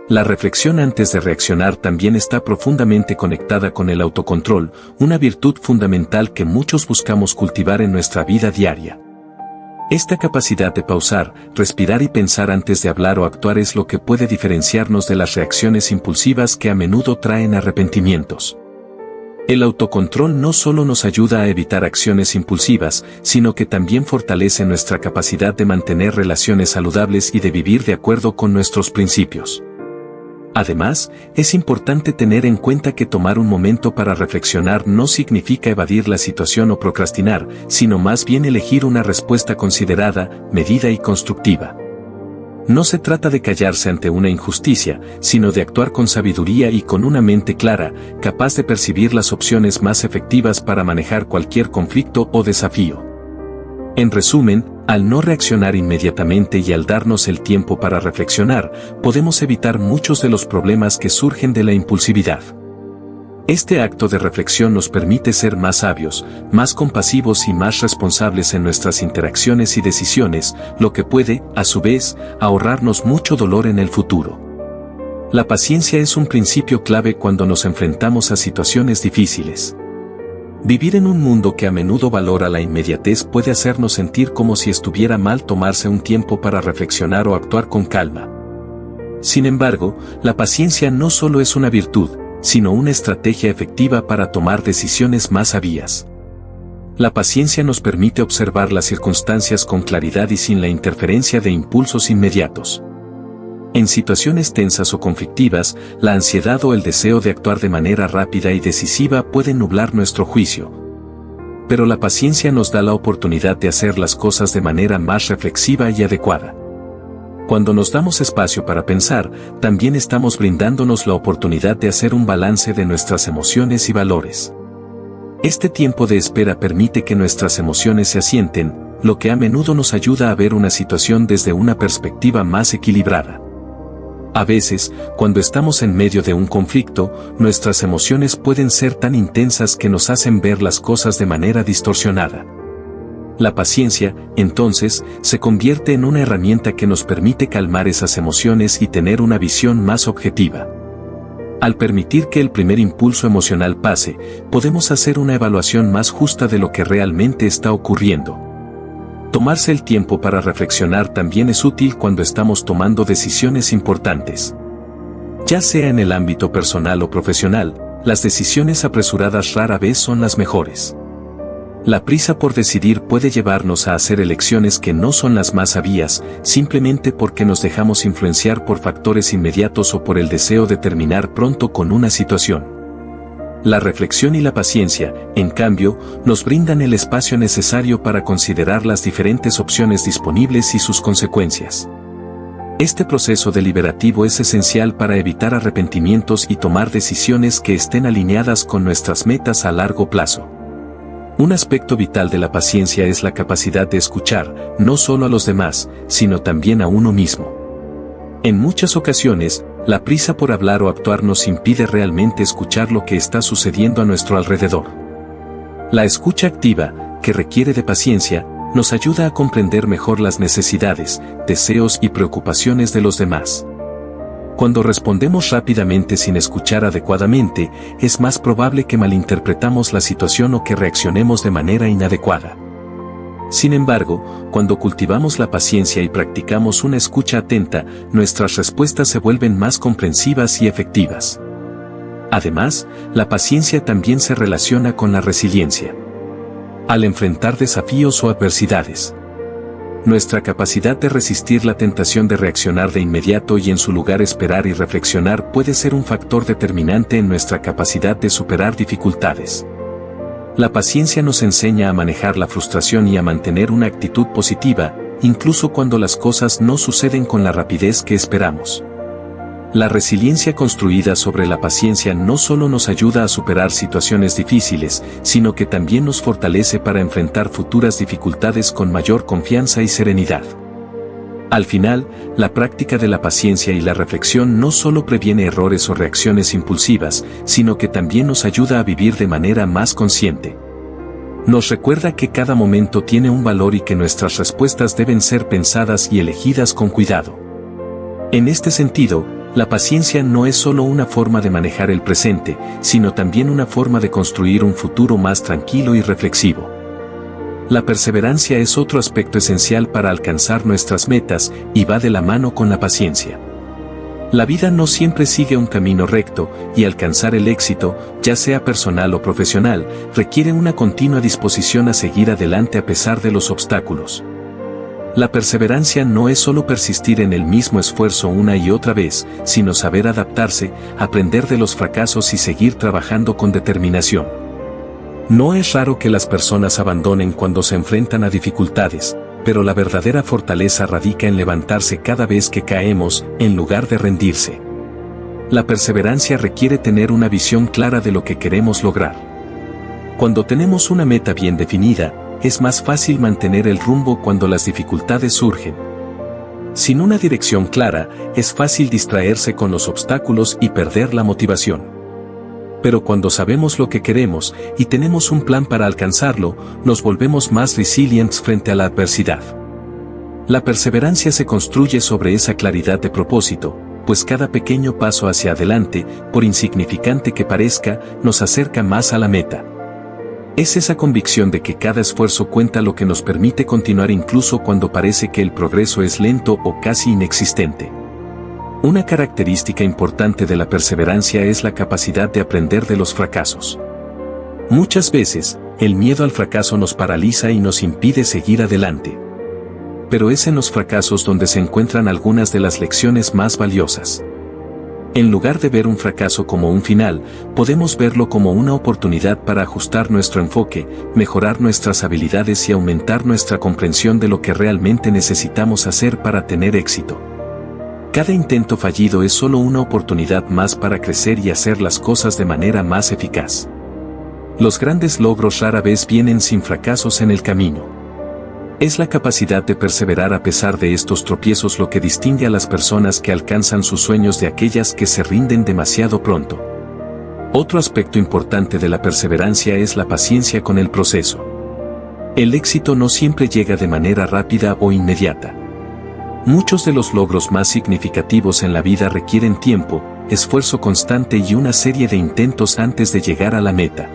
La reflexión antes de reaccionar también está profundamente conectada con el autocontrol, una virtud fundamental que muchos buscamos cultivar en nuestra vida diaria. Esta capacidad de pausar, respirar y pensar antes de hablar o actuar es lo que puede diferenciarnos de las reacciones impulsivas que a menudo traen arrepentimientos. El autocontrol no solo nos ayuda a evitar acciones impulsivas, sino que también fortalece nuestra capacidad de mantener relaciones saludables y de vivir de acuerdo con nuestros principios. Además, es importante tener en cuenta que tomar un momento para reflexionar no significa evadir la situación o procrastinar, sino más bien elegir una respuesta considerada, medida y constructiva. No se trata de callarse ante una injusticia, sino de actuar con sabiduría y con una mente clara, capaz de percibir las opciones más efectivas para manejar cualquier conflicto o desafío. En resumen, al no reaccionar inmediatamente y al darnos el tiempo para reflexionar, podemos evitar muchos de los problemas que surgen de la impulsividad. Este acto de reflexión nos permite ser más sabios, más compasivos y más responsables en nuestras interacciones y decisiones, lo que puede, a su vez, ahorrarnos mucho dolor en el futuro. La paciencia es un principio clave cuando nos enfrentamos a situaciones difíciles. Vivir en un mundo que a menudo valora la inmediatez puede hacernos sentir como si estuviera mal tomarse un tiempo para reflexionar o actuar con calma. Sin embargo, la paciencia no solo es una virtud, sino una estrategia efectiva para tomar decisiones más sabias. La paciencia nos permite observar las circunstancias con claridad y sin la interferencia de impulsos inmediatos. En situaciones tensas o conflictivas, la ansiedad o el deseo de actuar de manera rápida y decisiva pueden nublar nuestro juicio. Pero la paciencia nos da la oportunidad de hacer las cosas de manera más reflexiva y adecuada. Cuando nos damos espacio para pensar, también estamos brindándonos la oportunidad de hacer un balance de nuestras emociones y valores. Este tiempo de espera permite que nuestras emociones se asienten, lo que a menudo nos ayuda a ver una situación desde una perspectiva más equilibrada. A veces, cuando estamos en medio de un conflicto, nuestras emociones pueden ser tan intensas que nos hacen ver las cosas de manera distorsionada. La paciencia, entonces, se convierte en una herramienta que nos permite calmar esas emociones y tener una visión más objetiva. Al permitir que el primer impulso emocional pase, podemos hacer una evaluación más justa de lo que realmente está ocurriendo. Tomarse el tiempo para reflexionar también es útil cuando estamos tomando decisiones importantes. Ya sea en el ámbito personal o profesional, las decisiones apresuradas rara vez son las mejores. La prisa por decidir puede llevarnos a hacer elecciones que no son las más sabias, simplemente porque nos dejamos influenciar por factores inmediatos o por el deseo de terminar pronto con una situación. La reflexión y la paciencia, en cambio, nos brindan el espacio necesario para considerar las diferentes opciones disponibles y sus consecuencias. Este proceso deliberativo es esencial para evitar arrepentimientos y tomar decisiones que estén alineadas con nuestras metas a largo plazo. Un aspecto vital de la paciencia es la capacidad de escuchar, no solo a los demás, sino también a uno mismo. En muchas ocasiones, la prisa por hablar o actuar nos impide realmente escuchar lo que está sucediendo a nuestro alrededor. La escucha activa, que requiere de paciencia, nos ayuda a comprender mejor las necesidades, deseos y preocupaciones de los demás. Cuando respondemos rápidamente sin escuchar adecuadamente, es más probable que malinterpretamos la situación o que reaccionemos de manera inadecuada. Sin embargo, cuando cultivamos la paciencia y practicamos una escucha atenta, nuestras respuestas se vuelven más comprensivas y efectivas. Además, la paciencia también se relaciona con la resiliencia. Al enfrentar desafíos o adversidades, nuestra capacidad de resistir la tentación de reaccionar de inmediato y en su lugar esperar y reflexionar puede ser un factor determinante en nuestra capacidad de superar dificultades. La paciencia nos enseña a manejar la frustración y a mantener una actitud positiva, incluso cuando las cosas no suceden con la rapidez que esperamos. La resiliencia construida sobre la paciencia no solo nos ayuda a superar situaciones difíciles, sino que también nos fortalece para enfrentar futuras dificultades con mayor confianza y serenidad. Al final, la práctica de la paciencia y la reflexión no solo previene errores o reacciones impulsivas, sino que también nos ayuda a vivir de manera más consciente. Nos recuerda que cada momento tiene un valor y que nuestras respuestas deben ser pensadas y elegidas con cuidado. En este sentido, la paciencia no es solo una forma de manejar el presente, sino también una forma de construir un futuro más tranquilo y reflexivo. La perseverancia es otro aspecto esencial para alcanzar nuestras metas y va de la mano con la paciencia. La vida no siempre sigue un camino recto, y alcanzar el éxito, ya sea personal o profesional, requiere una continua disposición a seguir adelante a pesar de los obstáculos. La perseverancia no es solo persistir en el mismo esfuerzo una y otra vez, sino saber adaptarse, aprender de los fracasos y seguir trabajando con determinación. No es raro que las personas abandonen cuando se enfrentan a dificultades, pero la verdadera fortaleza radica en levantarse cada vez que caemos, en lugar de rendirse. La perseverancia requiere tener una visión clara de lo que queremos lograr. Cuando tenemos una meta bien definida, es más fácil mantener el rumbo cuando las dificultades surgen. Sin una dirección clara, es fácil distraerse con los obstáculos y perder la motivación. Pero cuando sabemos lo que queremos y tenemos un plan para alcanzarlo, nos volvemos más resilientes frente a la adversidad. La perseverancia se construye sobre esa claridad de propósito, pues cada pequeño paso hacia adelante, por insignificante que parezca, nos acerca más a la meta. Es esa convicción de que cada esfuerzo cuenta lo que nos permite continuar incluso cuando parece que el progreso es lento o casi inexistente. Una característica importante de la perseverancia es la capacidad de aprender de los fracasos. Muchas veces, el miedo al fracaso nos paraliza y nos impide seguir adelante. Pero es en los fracasos donde se encuentran algunas de las lecciones más valiosas. En lugar de ver un fracaso como un final, podemos verlo como una oportunidad para ajustar nuestro enfoque, mejorar nuestras habilidades y aumentar nuestra comprensión de lo que realmente necesitamos hacer para tener éxito. Cada intento fallido es solo una oportunidad más para crecer y hacer las cosas de manera más eficaz. Los grandes logros rara vez vienen sin fracasos en el camino. Es la capacidad de perseverar a pesar de estos tropiezos lo que distingue a las personas que alcanzan sus sueños de aquellas que se rinden demasiado pronto. Otro aspecto importante de la perseverancia es la paciencia con el proceso. El éxito no siempre llega de manera rápida o inmediata. Muchos de los logros más significativos en la vida requieren tiempo, esfuerzo constante y una serie de intentos antes de llegar a la meta.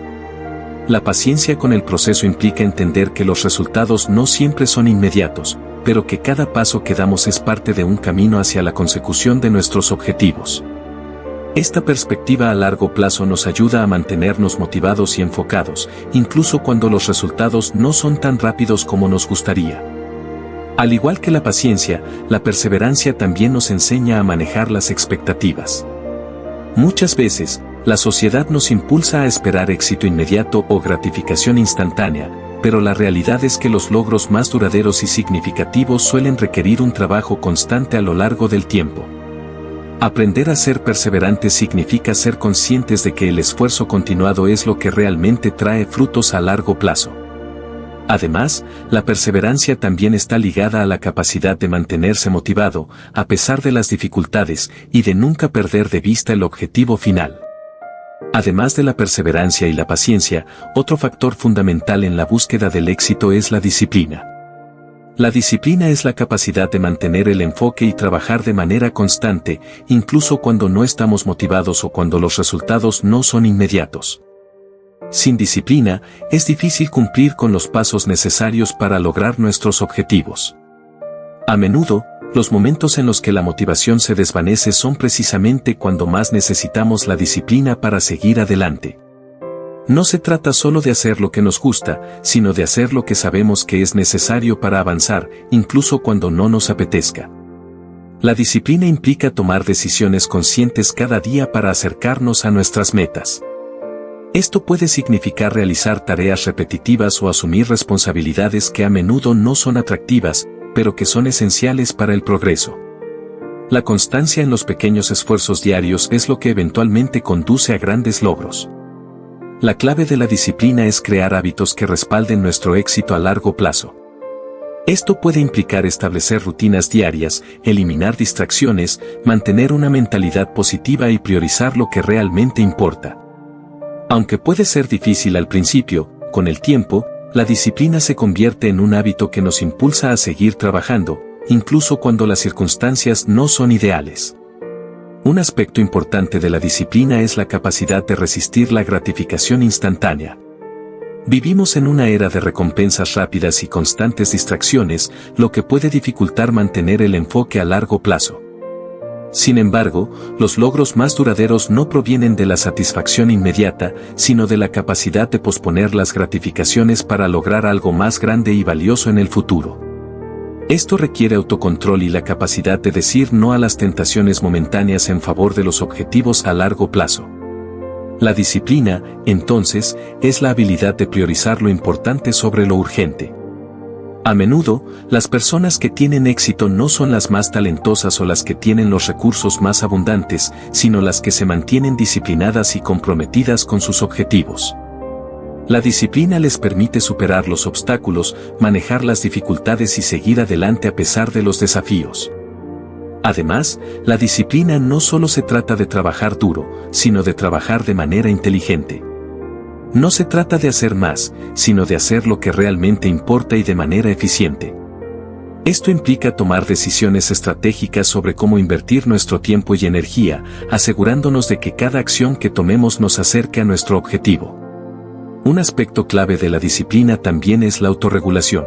La paciencia con el proceso implica entender que los resultados no siempre son inmediatos, pero que cada paso que damos es parte de un camino hacia la consecución de nuestros objetivos. Esta perspectiva a largo plazo nos ayuda a mantenernos motivados y enfocados, incluso cuando los resultados no son tan rápidos como nos gustaría. Al igual que la paciencia, la perseverancia también nos enseña a manejar las expectativas. Muchas veces, la sociedad nos impulsa a esperar éxito inmediato o gratificación instantánea, pero la realidad es que los logros más duraderos y significativos suelen requerir un trabajo constante a lo largo del tiempo. Aprender a ser perseverantes significa ser conscientes de que el esfuerzo continuado es lo que realmente trae frutos a largo plazo. Además, la perseverancia también está ligada a la capacidad de mantenerse motivado, a pesar de las dificultades, y de nunca perder de vista el objetivo final. Además de la perseverancia y la paciencia, otro factor fundamental en la búsqueda del éxito es la disciplina. La disciplina es la capacidad de mantener el enfoque y trabajar de manera constante, incluso cuando no estamos motivados o cuando los resultados no son inmediatos. Sin disciplina, es difícil cumplir con los pasos necesarios para lograr nuestros objetivos. A menudo, los momentos en los que la motivación se desvanece son precisamente cuando más necesitamos la disciplina para seguir adelante. No se trata solo de hacer lo que nos gusta, sino de hacer lo que sabemos que es necesario para avanzar, incluso cuando no nos apetezca. La disciplina implica tomar decisiones conscientes cada día para acercarnos a nuestras metas. Esto puede significar realizar tareas repetitivas o asumir responsabilidades que a menudo no son atractivas, pero que son esenciales para el progreso. La constancia en los pequeños esfuerzos diarios es lo que eventualmente conduce a grandes logros. La clave de la disciplina es crear hábitos que respalden nuestro éxito a largo plazo. Esto puede implicar establecer rutinas diarias, eliminar distracciones, mantener una mentalidad positiva y priorizar lo que realmente importa. Aunque puede ser difícil al principio, con el tiempo, la disciplina se convierte en un hábito que nos impulsa a seguir trabajando, incluso cuando las circunstancias no son ideales. Un aspecto importante de la disciplina es la capacidad de resistir la gratificación instantánea. Vivimos en una era de recompensas rápidas y constantes distracciones, lo que puede dificultar mantener el enfoque a largo plazo. Sin embargo, los logros más duraderos no provienen de la satisfacción inmediata, sino de la capacidad de posponer las gratificaciones para lograr algo más grande y valioso en el futuro. Esto requiere autocontrol y la capacidad de decir no a las tentaciones momentáneas en favor de los objetivos a largo plazo. La disciplina, entonces, es la habilidad de priorizar lo importante sobre lo urgente. A menudo, las personas que tienen éxito no son las más talentosas o las que tienen los recursos más abundantes, sino las que se mantienen disciplinadas y comprometidas con sus objetivos. La disciplina les permite superar los obstáculos, manejar las dificultades y seguir adelante a pesar de los desafíos. Además, la disciplina no solo se trata de trabajar duro, sino de trabajar de manera inteligente. No se trata de hacer más, sino de hacer lo que realmente importa y de manera eficiente. Esto implica tomar decisiones estratégicas sobre cómo invertir nuestro tiempo y energía, asegurándonos de que cada acción que tomemos nos acerque a nuestro objetivo. Un aspecto clave de la disciplina también es la autorregulación.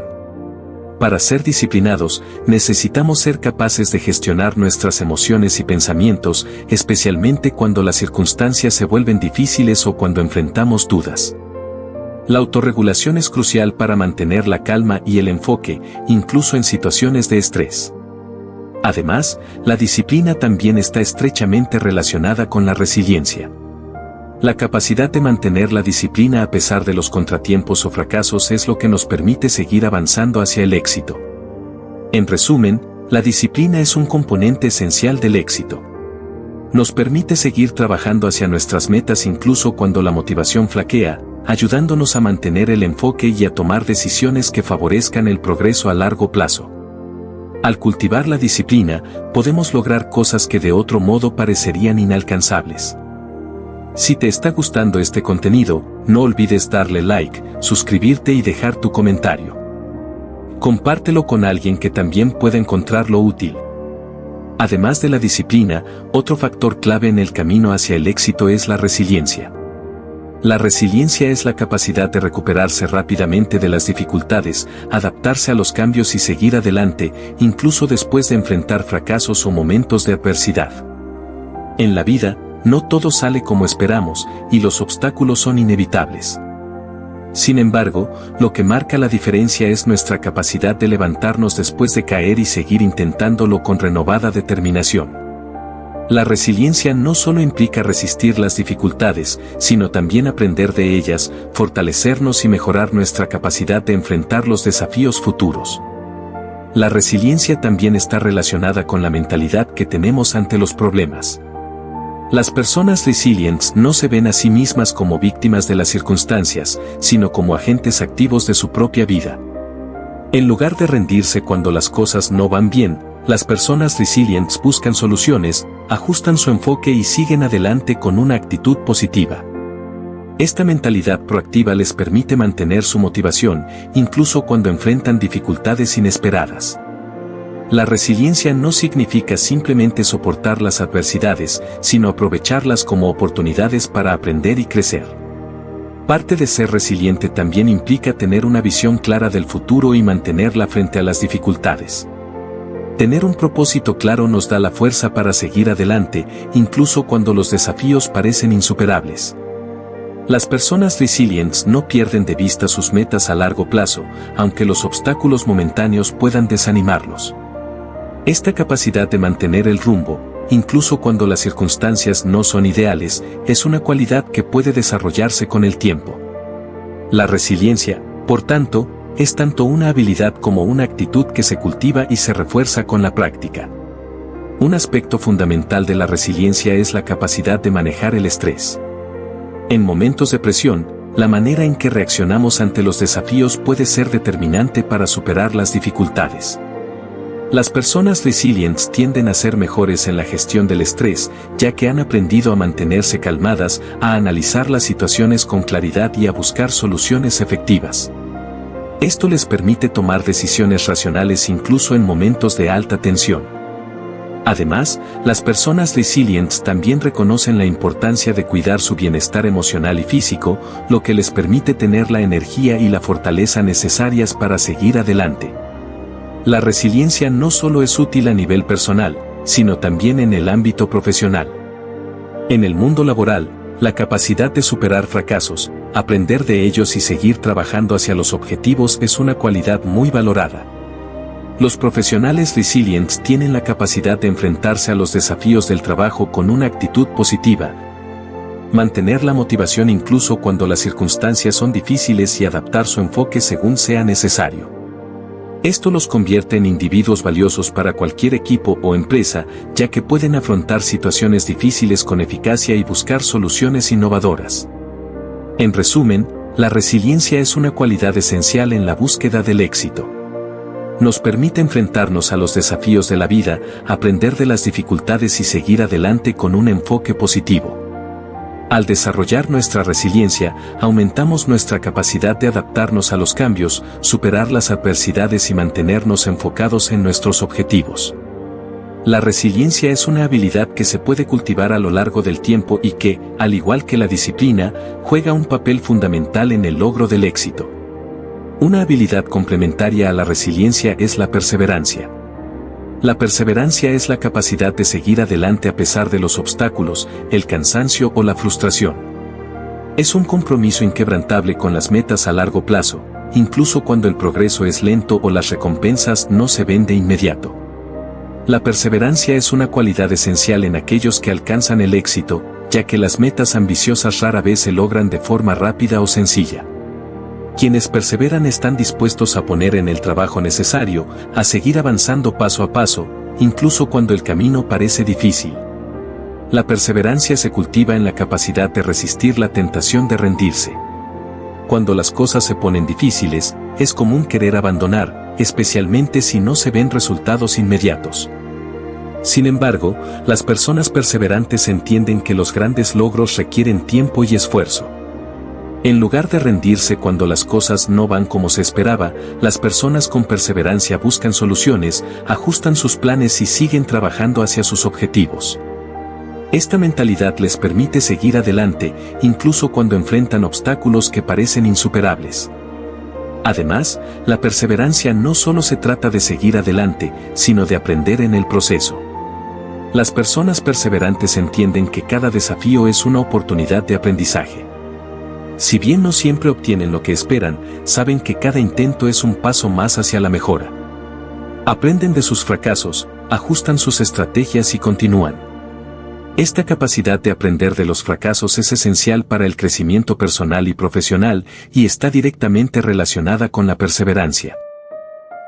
Para ser disciplinados, necesitamos ser capaces de gestionar nuestras emociones y pensamientos, especialmente cuando las circunstancias se vuelven difíciles o cuando enfrentamos dudas. La autorregulación es crucial para mantener la calma y el enfoque, incluso en situaciones de estrés. Además, la disciplina también está estrechamente relacionada con la resiliencia. La capacidad de mantener la disciplina a pesar de los contratiempos o fracasos es lo que nos permite seguir avanzando hacia el éxito. En resumen, la disciplina es un componente esencial del éxito. Nos permite seguir trabajando hacia nuestras metas incluso cuando la motivación flaquea, ayudándonos a mantener el enfoque y a tomar decisiones que favorezcan el progreso a largo plazo. Al cultivar la disciplina, podemos lograr cosas que de otro modo parecerían inalcanzables. Si te está gustando este contenido, no olvides darle like, suscribirte y dejar tu comentario. Compártelo con alguien que también pueda encontrarlo útil. Además de la disciplina, otro factor clave en el camino hacia el éxito es la resiliencia. La resiliencia es la capacidad de recuperarse rápidamente de las dificultades, adaptarse a los cambios y seguir adelante, incluso después de enfrentar fracasos o momentos de adversidad. En la vida, no todo sale como esperamos, y los obstáculos son inevitables. Sin embargo, lo que marca la diferencia es nuestra capacidad de levantarnos después de caer y seguir intentándolo con renovada determinación. La resiliencia no solo implica resistir las dificultades, sino también aprender de ellas, fortalecernos y mejorar nuestra capacidad de enfrentar los desafíos futuros. La resiliencia también está relacionada con la mentalidad que tenemos ante los problemas. Las personas resilientes no se ven a sí mismas como víctimas de las circunstancias, sino como agentes activos de su propia vida. En lugar de rendirse cuando las cosas no van bien, las personas resilientes buscan soluciones, ajustan su enfoque y siguen adelante con una actitud positiva. Esta mentalidad proactiva les permite mantener su motivación, incluso cuando enfrentan dificultades inesperadas. La resiliencia no significa simplemente soportar las adversidades, sino aprovecharlas como oportunidades para aprender y crecer. Parte de ser resiliente también implica tener una visión clara del futuro y mantenerla frente a las dificultades. Tener un propósito claro nos da la fuerza para seguir adelante, incluso cuando los desafíos parecen insuperables. Las personas resilientes no pierden de vista sus metas a largo plazo, aunque los obstáculos momentáneos puedan desanimarlos. Esta capacidad de mantener el rumbo, incluso cuando las circunstancias no son ideales, es una cualidad que puede desarrollarse con el tiempo. La resiliencia, por tanto, es tanto una habilidad como una actitud que se cultiva y se refuerza con la práctica. Un aspecto fundamental de la resiliencia es la capacidad de manejar el estrés. En momentos de presión, la manera en que reaccionamos ante los desafíos puede ser determinante para superar las dificultades. Las personas resilientes tienden a ser mejores en la gestión del estrés, ya que han aprendido a mantenerse calmadas, a analizar las situaciones con claridad y a buscar soluciones efectivas. Esto les permite tomar decisiones racionales incluso en momentos de alta tensión. Además, las personas resilientes también reconocen la importancia de cuidar su bienestar emocional y físico, lo que les permite tener la energía y la fortaleza necesarias para seguir adelante. La resiliencia no solo es útil a nivel personal, sino también en el ámbito profesional. En el mundo laboral, la capacidad de superar fracasos, aprender de ellos y seguir trabajando hacia los objetivos es una cualidad muy valorada. Los profesionales resilientes tienen la capacidad de enfrentarse a los desafíos del trabajo con una actitud positiva, mantener la motivación incluso cuando las circunstancias son difíciles y adaptar su enfoque según sea necesario. Esto los convierte en individuos valiosos para cualquier equipo o empresa, ya que pueden afrontar situaciones difíciles con eficacia y buscar soluciones innovadoras. En resumen, la resiliencia es una cualidad esencial en la búsqueda del éxito. Nos permite enfrentarnos a los desafíos de la vida, aprender de las dificultades y seguir adelante con un enfoque positivo. Al desarrollar nuestra resiliencia, aumentamos nuestra capacidad de adaptarnos a los cambios, superar las adversidades y mantenernos enfocados en nuestros objetivos. La resiliencia es una habilidad que se puede cultivar a lo largo del tiempo y que, al igual que la disciplina, juega un papel fundamental en el logro del éxito. Una habilidad complementaria a la resiliencia es la perseverancia. La perseverancia es la capacidad de seguir adelante a pesar de los obstáculos, el cansancio o la frustración. Es un compromiso inquebrantable con las metas a largo plazo, incluso cuando el progreso es lento o las recompensas no se ven de inmediato. La perseverancia es una cualidad esencial en aquellos que alcanzan el éxito, ya que las metas ambiciosas rara vez se logran de forma rápida o sencilla. Quienes perseveran están dispuestos a poner en el trabajo necesario, a seguir avanzando paso a paso, incluso cuando el camino parece difícil. La perseverancia se cultiva en la capacidad de resistir la tentación de rendirse. Cuando las cosas se ponen difíciles, es común querer abandonar, especialmente si no se ven resultados inmediatos. Sin embargo, las personas perseverantes entienden que los grandes logros requieren tiempo y esfuerzo. En lugar de rendirse cuando las cosas no van como se esperaba, las personas con perseverancia buscan soluciones, ajustan sus planes y siguen trabajando hacia sus objetivos. Esta mentalidad les permite seguir adelante, incluso cuando enfrentan obstáculos que parecen insuperables. Además, la perseverancia no solo se trata de seguir adelante, sino de aprender en el proceso. Las personas perseverantes entienden que cada desafío es una oportunidad de aprendizaje. Si bien no siempre obtienen lo que esperan, saben que cada intento es un paso más hacia la mejora. Aprenden de sus fracasos, ajustan sus estrategias y continúan. Esta capacidad de aprender de los fracasos es esencial para el crecimiento personal y profesional y está directamente relacionada con la perseverancia.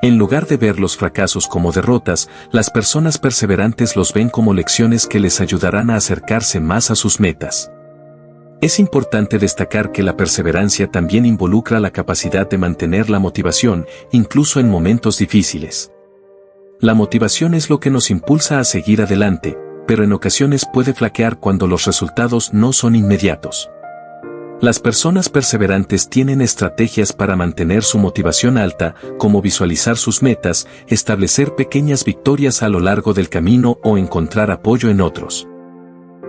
En lugar de ver los fracasos como derrotas, las personas perseverantes los ven como lecciones que les ayudarán a acercarse más a sus metas. Es importante destacar que la perseverancia también involucra la capacidad de mantener la motivación, incluso en momentos difíciles. La motivación es lo que nos impulsa a seguir adelante, pero en ocasiones puede flaquear cuando los resultados no son inmediatos. Las personas perseverantes tienen estrategias para mantener su motivación alta, como visualizar sus metas, establecer pequeñas victorias a lo largo del camino o encontrar apoyo en otros.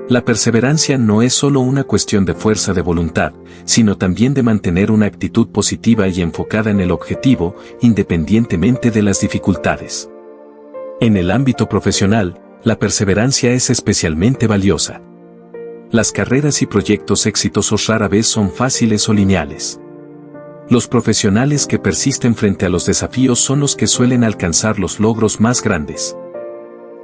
La perseverancia no es solo una cuestión de fuerza de voluntad, sino también de mantener una actitud positiva y enfocada en el objetivo, independientemente de las dificultades. En el ámbito profesional, la perseverancia es especialmente valiosa. Las carreras y proyectos exitosos rara vez son fáciles o lineales. Los profesionales que persisten frente a los desafíos son los que suelen alcanzar los logros más grandes.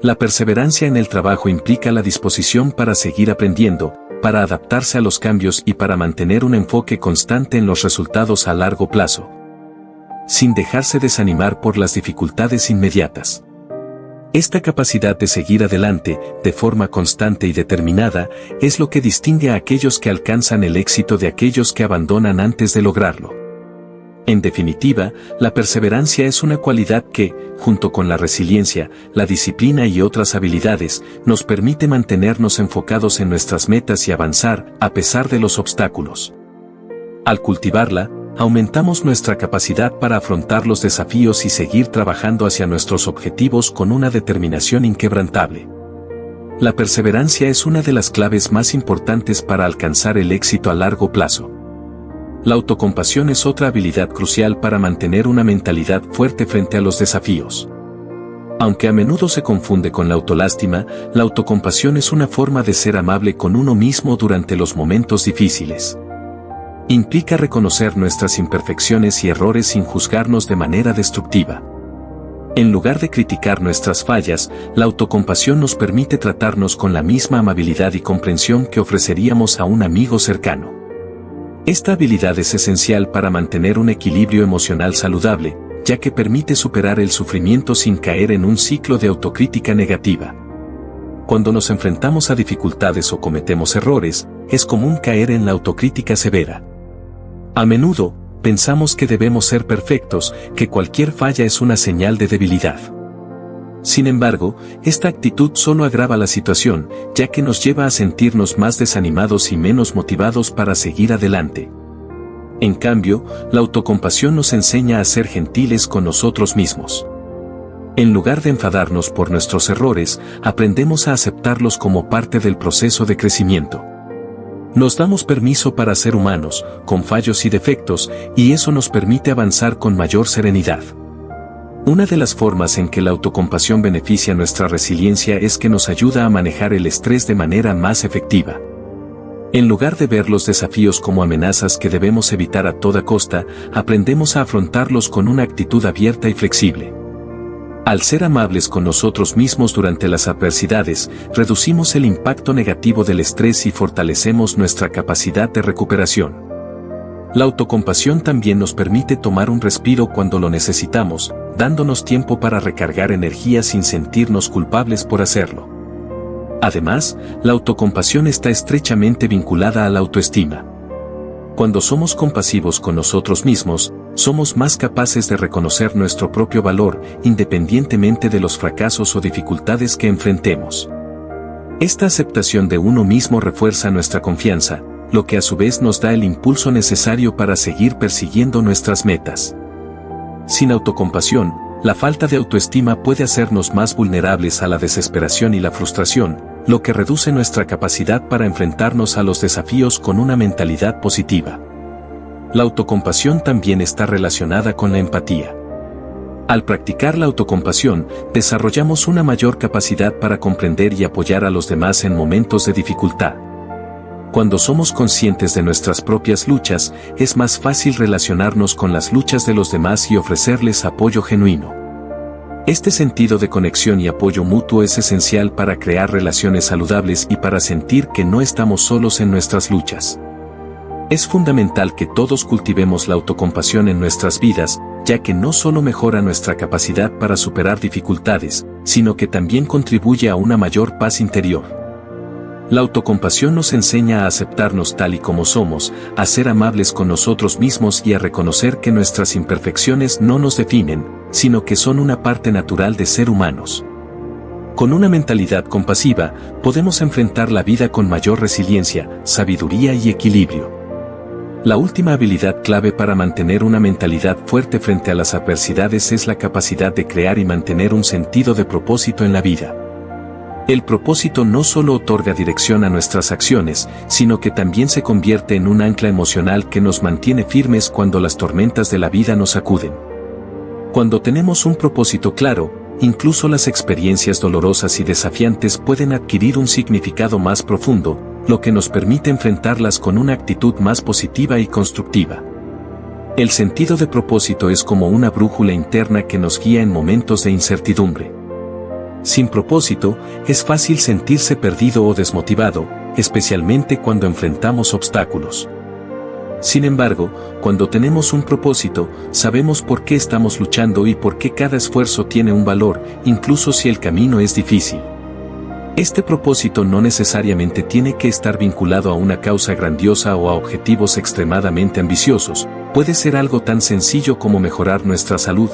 La perseverancia en el trabajo implica la disposición para seguir aprendiendo, para adaptarse a los cambios y para mantener un enfoque constante en los resultados a largo plazo, sin dejarse desanimar por las dificultades inmediatas. Esta capacidad de seguir adelante, de forma constante y determinada, es lo que distingue a aquellos que alcanzan el éxito de aquellos que abandonan antes de lograrlo. En definitiva, la perseverancia es una cualidad que, junto con la resiliencia, la disciplina y otras habilidades, nos permite mantenernos enfocados en nuestras metas y avanzar, a pesar de los obstáculos. Al cultivarla, aumentamos nuestra capacidad para afrontar los desafíos y seguir trabajando hacia nuestros objetivos con una determinación inquebrantable. La perseverancia es una de las claves más importantes para alcanzar el éxito a largo plazo. La autocompasión es otra habilidad crucial para mantener una mentalidad fuerte frente a los desafíos. Aunque a menudo se confunde con la autolástima, la autocompasión es una forma de ser amable con uno mismo durante los momentos difíciles. Implica reconocer nuestras imperfecciones y errores sin juzgarnos de manera destructiva. En lugar de criticar nuestras fallas, la autocompasión nos permite tratarnos con la misma amabilidad y comprensión que ofreceríamos a un amigo cercano. Esta habilidad es esencial para mantener un equilibrio emocional saludable, ya que permite superar el sufrimiento sin caer en un ciclo de autocrítica negativa. Cuando nos enfrentamos a dificultades o cometemos errores, es común caer en la autocrítica severa. A menudo, pensamos que debemos ser perfectos, que cualquier falla es una señal de debilidad. Sin embargo, esta actitud solo agrava la situación, ya que nos lleva a sentirnos más desanimados y menos motivados para seguir adelante. En cambio, la autocompasión nos enseña a ser gentiles con nosotros mismos. En lugar de enfadarnos por nuestros errores, aprendemos a aceptarlos como parte del proceso de crecimiento. Nos damos permiso para ser humanos, con fallos y defectos, y eso nos permite avanzar con mayor serenidad. Una de las formas en que la autocompasión beneficia nuestra resiliencia es que nos ayuda a manejar el estrés de manera más efectiva. En lugar de ver los desafíos como amenazas que debemos evitar a toda costa, aprendemos a afrontarlos con una actitud abierta y flexible. Al ser amables con nosotros mismos durante las adversidades, reducimos el impacto negativo del estrés y fortalecemos nuestra capacidad de recuperación. La autocompasión también nos permite tomar un respiro cuando lo necesitamos, dándonos tiempo para recargar energía sin sentirnos culpables por hacerlo. Además, la autocompasión está estrechamente vinculada a la autoestima. Cuando somos compasivos con nosotros mismos, somos más capaces de reconocer nuestro propio valor, independientemente de los fracasos o dificultades que enfrentemos. Esta aceptación de uno mismo refuerza nuestra confianza, lo que a su vez nos da el impulso necesario para seguir persiguiendo nuestras metas. Sin autocompasión, la falta de autoestima puede hacernos más vulnerables a la desesperación y la frustración, lo que reduce nuestra capacidad para enfrentarnos a los desafíos con una mentalidad positiva. La autocompasión también está relacionada con la empatía. Al practicar la autocompasión, desarrollamos una mayor capacidad para comprender y apoyar a los demás en momentos de dificultad. Cuando somos conscientes de nuestras propias luchas, es más fácil relacionarnos con las luchas de los demás y ofrecerles apoyo genuino. Este sentido de conexión y apoyo mutuo es esencial para crear relaciones saludables y para sentir que no estamos solos en nuestras luchas. Es fundamental que todos cultivemos la autocompasión en nuestras vidas, ya que no solo mejora nuestra capacidad para superar dificultades, sino que también contribuye a una mayor paz interior. La autocompasión nos enseña a aceptarnos tal y como somos, a ser amables con nosotros mismos y a reconocer que nuestras imperfecciones no nos definen, sino que son una parte natural de ser humanos. Con una mentalidad compasiva, podemos enfrentar la vida con mayor resiliencia, sabiduría y equilibrio. La última habilidad clave para mantener una mentalidad fuerte frente a las adversidades es la capacidad de crear y mantener un sentido de propósito en la vida. El propósito no solo otorga dirección a nuestras acciones, sino que también se convierte en un ancla emocional que nos mantiene firmes cuando las tormentas de la vida nos sacuden. Cuando tenemos un propósito claro, incluso las experiencias dolorosas y desafiantes pueden adquirir un significado más profundo, lo que nos permite enfrentarlas con una actitud más positiva y constructiva. El sentido de propósito es como una brújula interna que nos guía en momentos de incertidumbre. Sin propósito, es fácil sentirse perdido o desmotivado, especialmente cuando enfrentamos obstáculos. Sin embargo, cuando tenemos un propósito, sabemos por qué estamos luchando y por qué cada esfuerzo tiene un valor, incluso si el camino es difícil. Este propósito no necesariamente tiene que estar vinculado a una causa grandiosa o a objetivos extremadamente ambiciosos, puede ser algo tan sencillo como mejorar nuestra salud,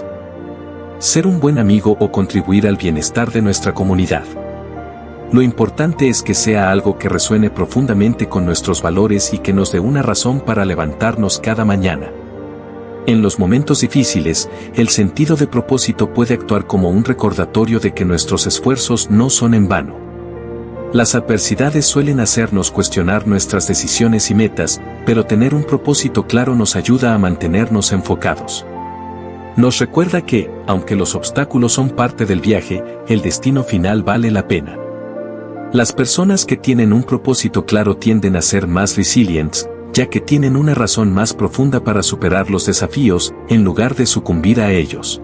ser un buen amigo o contribuir al bienestar de nuestra comunidad. Lo importante es que sea algo que resuene profundamente con nuestros valores y que nos dé una razón para levantarnos cada mañana. En los momentos difíciles, el sentido de propósito puede actuar como un recordatorio de que nuestros esfuerzos no son en vano. Las adversidades suelen hacernos cuestionar nuestras decisiones y metas, pero tener un propósito claro nos ayuda a mantenernos enfocados. Nos recuerda que, aunque los obstáculos son parte del viaje, el destino final vale la pena. Las personas que tienen un propósito claro tienden a ser más resilientes, ya que tienen una razón más profunda para superar los desafíos, en lugar de sucumbir a ellos.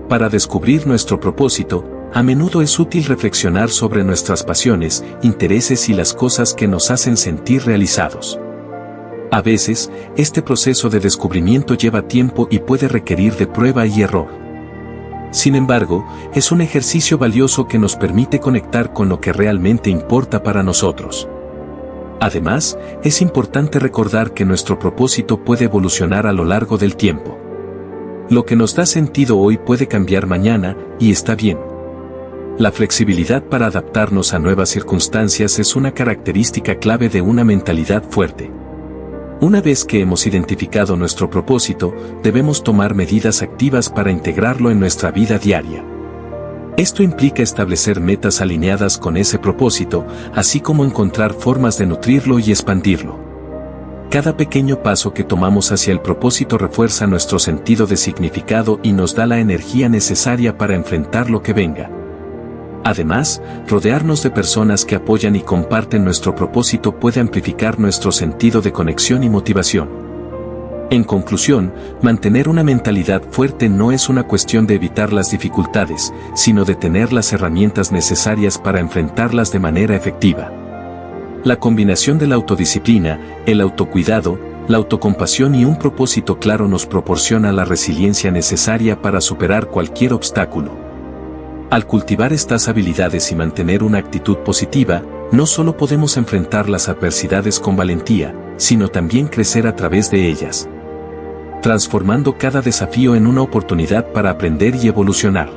Para descubrir nuestro propósito, a menudo es útil reflexionar sobre nuestras pasiones, intereses y las cosas que nos hacen sentir realizados. A veces, este proceso de descubrimiento lleva tiempo y puede requerir de prueba y error. Sin embargo, es un ejercicio valioso que nos permite conectar con lo que realmente importa para nosotros. Además, es importante recordar que nuestro propósito puede evolucionar a lo largo del tiempo. Lo que nos da sentido hoy puede cambiar mañana, y está bien. La flexibilidad para adaptarnos a nuevas circunstancias es una característica clave de una mentalidad fuerte. Una vez que hemos identificado nuestro propósito, debemos tomar medidas activas para integrarlo en nuestra vida diaria. Esto implica establecer metas alineadas con ese propósito, así como encontrar formas de nutrirlo y expandirlo. Cada pequeño paso que tomamos hacia el propósito refuerza nuestro sentido de significado y nos da la energía necesaria para enfrentar lo que venga. Además, rodearnos de personas que apoyan y comparten nuestro propósito puede amplificar nuestro sentido de conexión y motivación. En conclusión, mantener una mentalidad fuerte no es una cuestión de evitar las dificultades, sino de tener las herramientas necesarias para enfrentarlas de manera efectiva. La combinación de la autodisciplina, el autocuidado, la autocompasión y un propósito claro nos proporciona la resiliencia necesaria para superar cualquier obstáculo. Al cultivar estas habilidades y mantener una actitud positiva, no solo podemos enfrentar las adversidades con valentía, sino también crecer a través de ellas, transformando cada desafío en una oportunidad para aprender y evolucionar.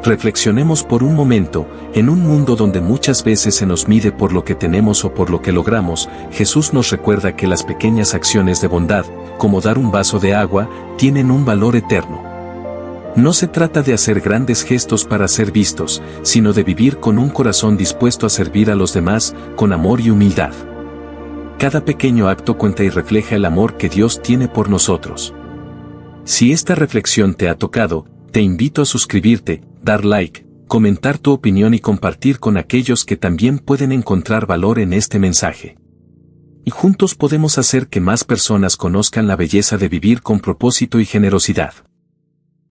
Reflexionemos por un momento, en un mundo donde muchas veces se nos mide por lo que tenemos o por lo que logramos, Jesús nos recuerda que las pequeñas acciones de bondad, como dar un vaso de agua, tienen un valor eterno. No se trata de hacer grandes gestos para ser vistos, sino de vivir con un corazón dispuesto a servir a los demás, con amor y humildad. Cada pequeño acto cuenta y refleja el amor que Dios tiene por nosotros. Si esta reflexión te ha tocado, te invito a suscribirte, dar like, comentar tu opinión y compartir con aquellos que también pueden encontrar valor en este mensaje. Y juntos podemos hacer que más personas conozcan la belleza de vivir con propósito y generosidad.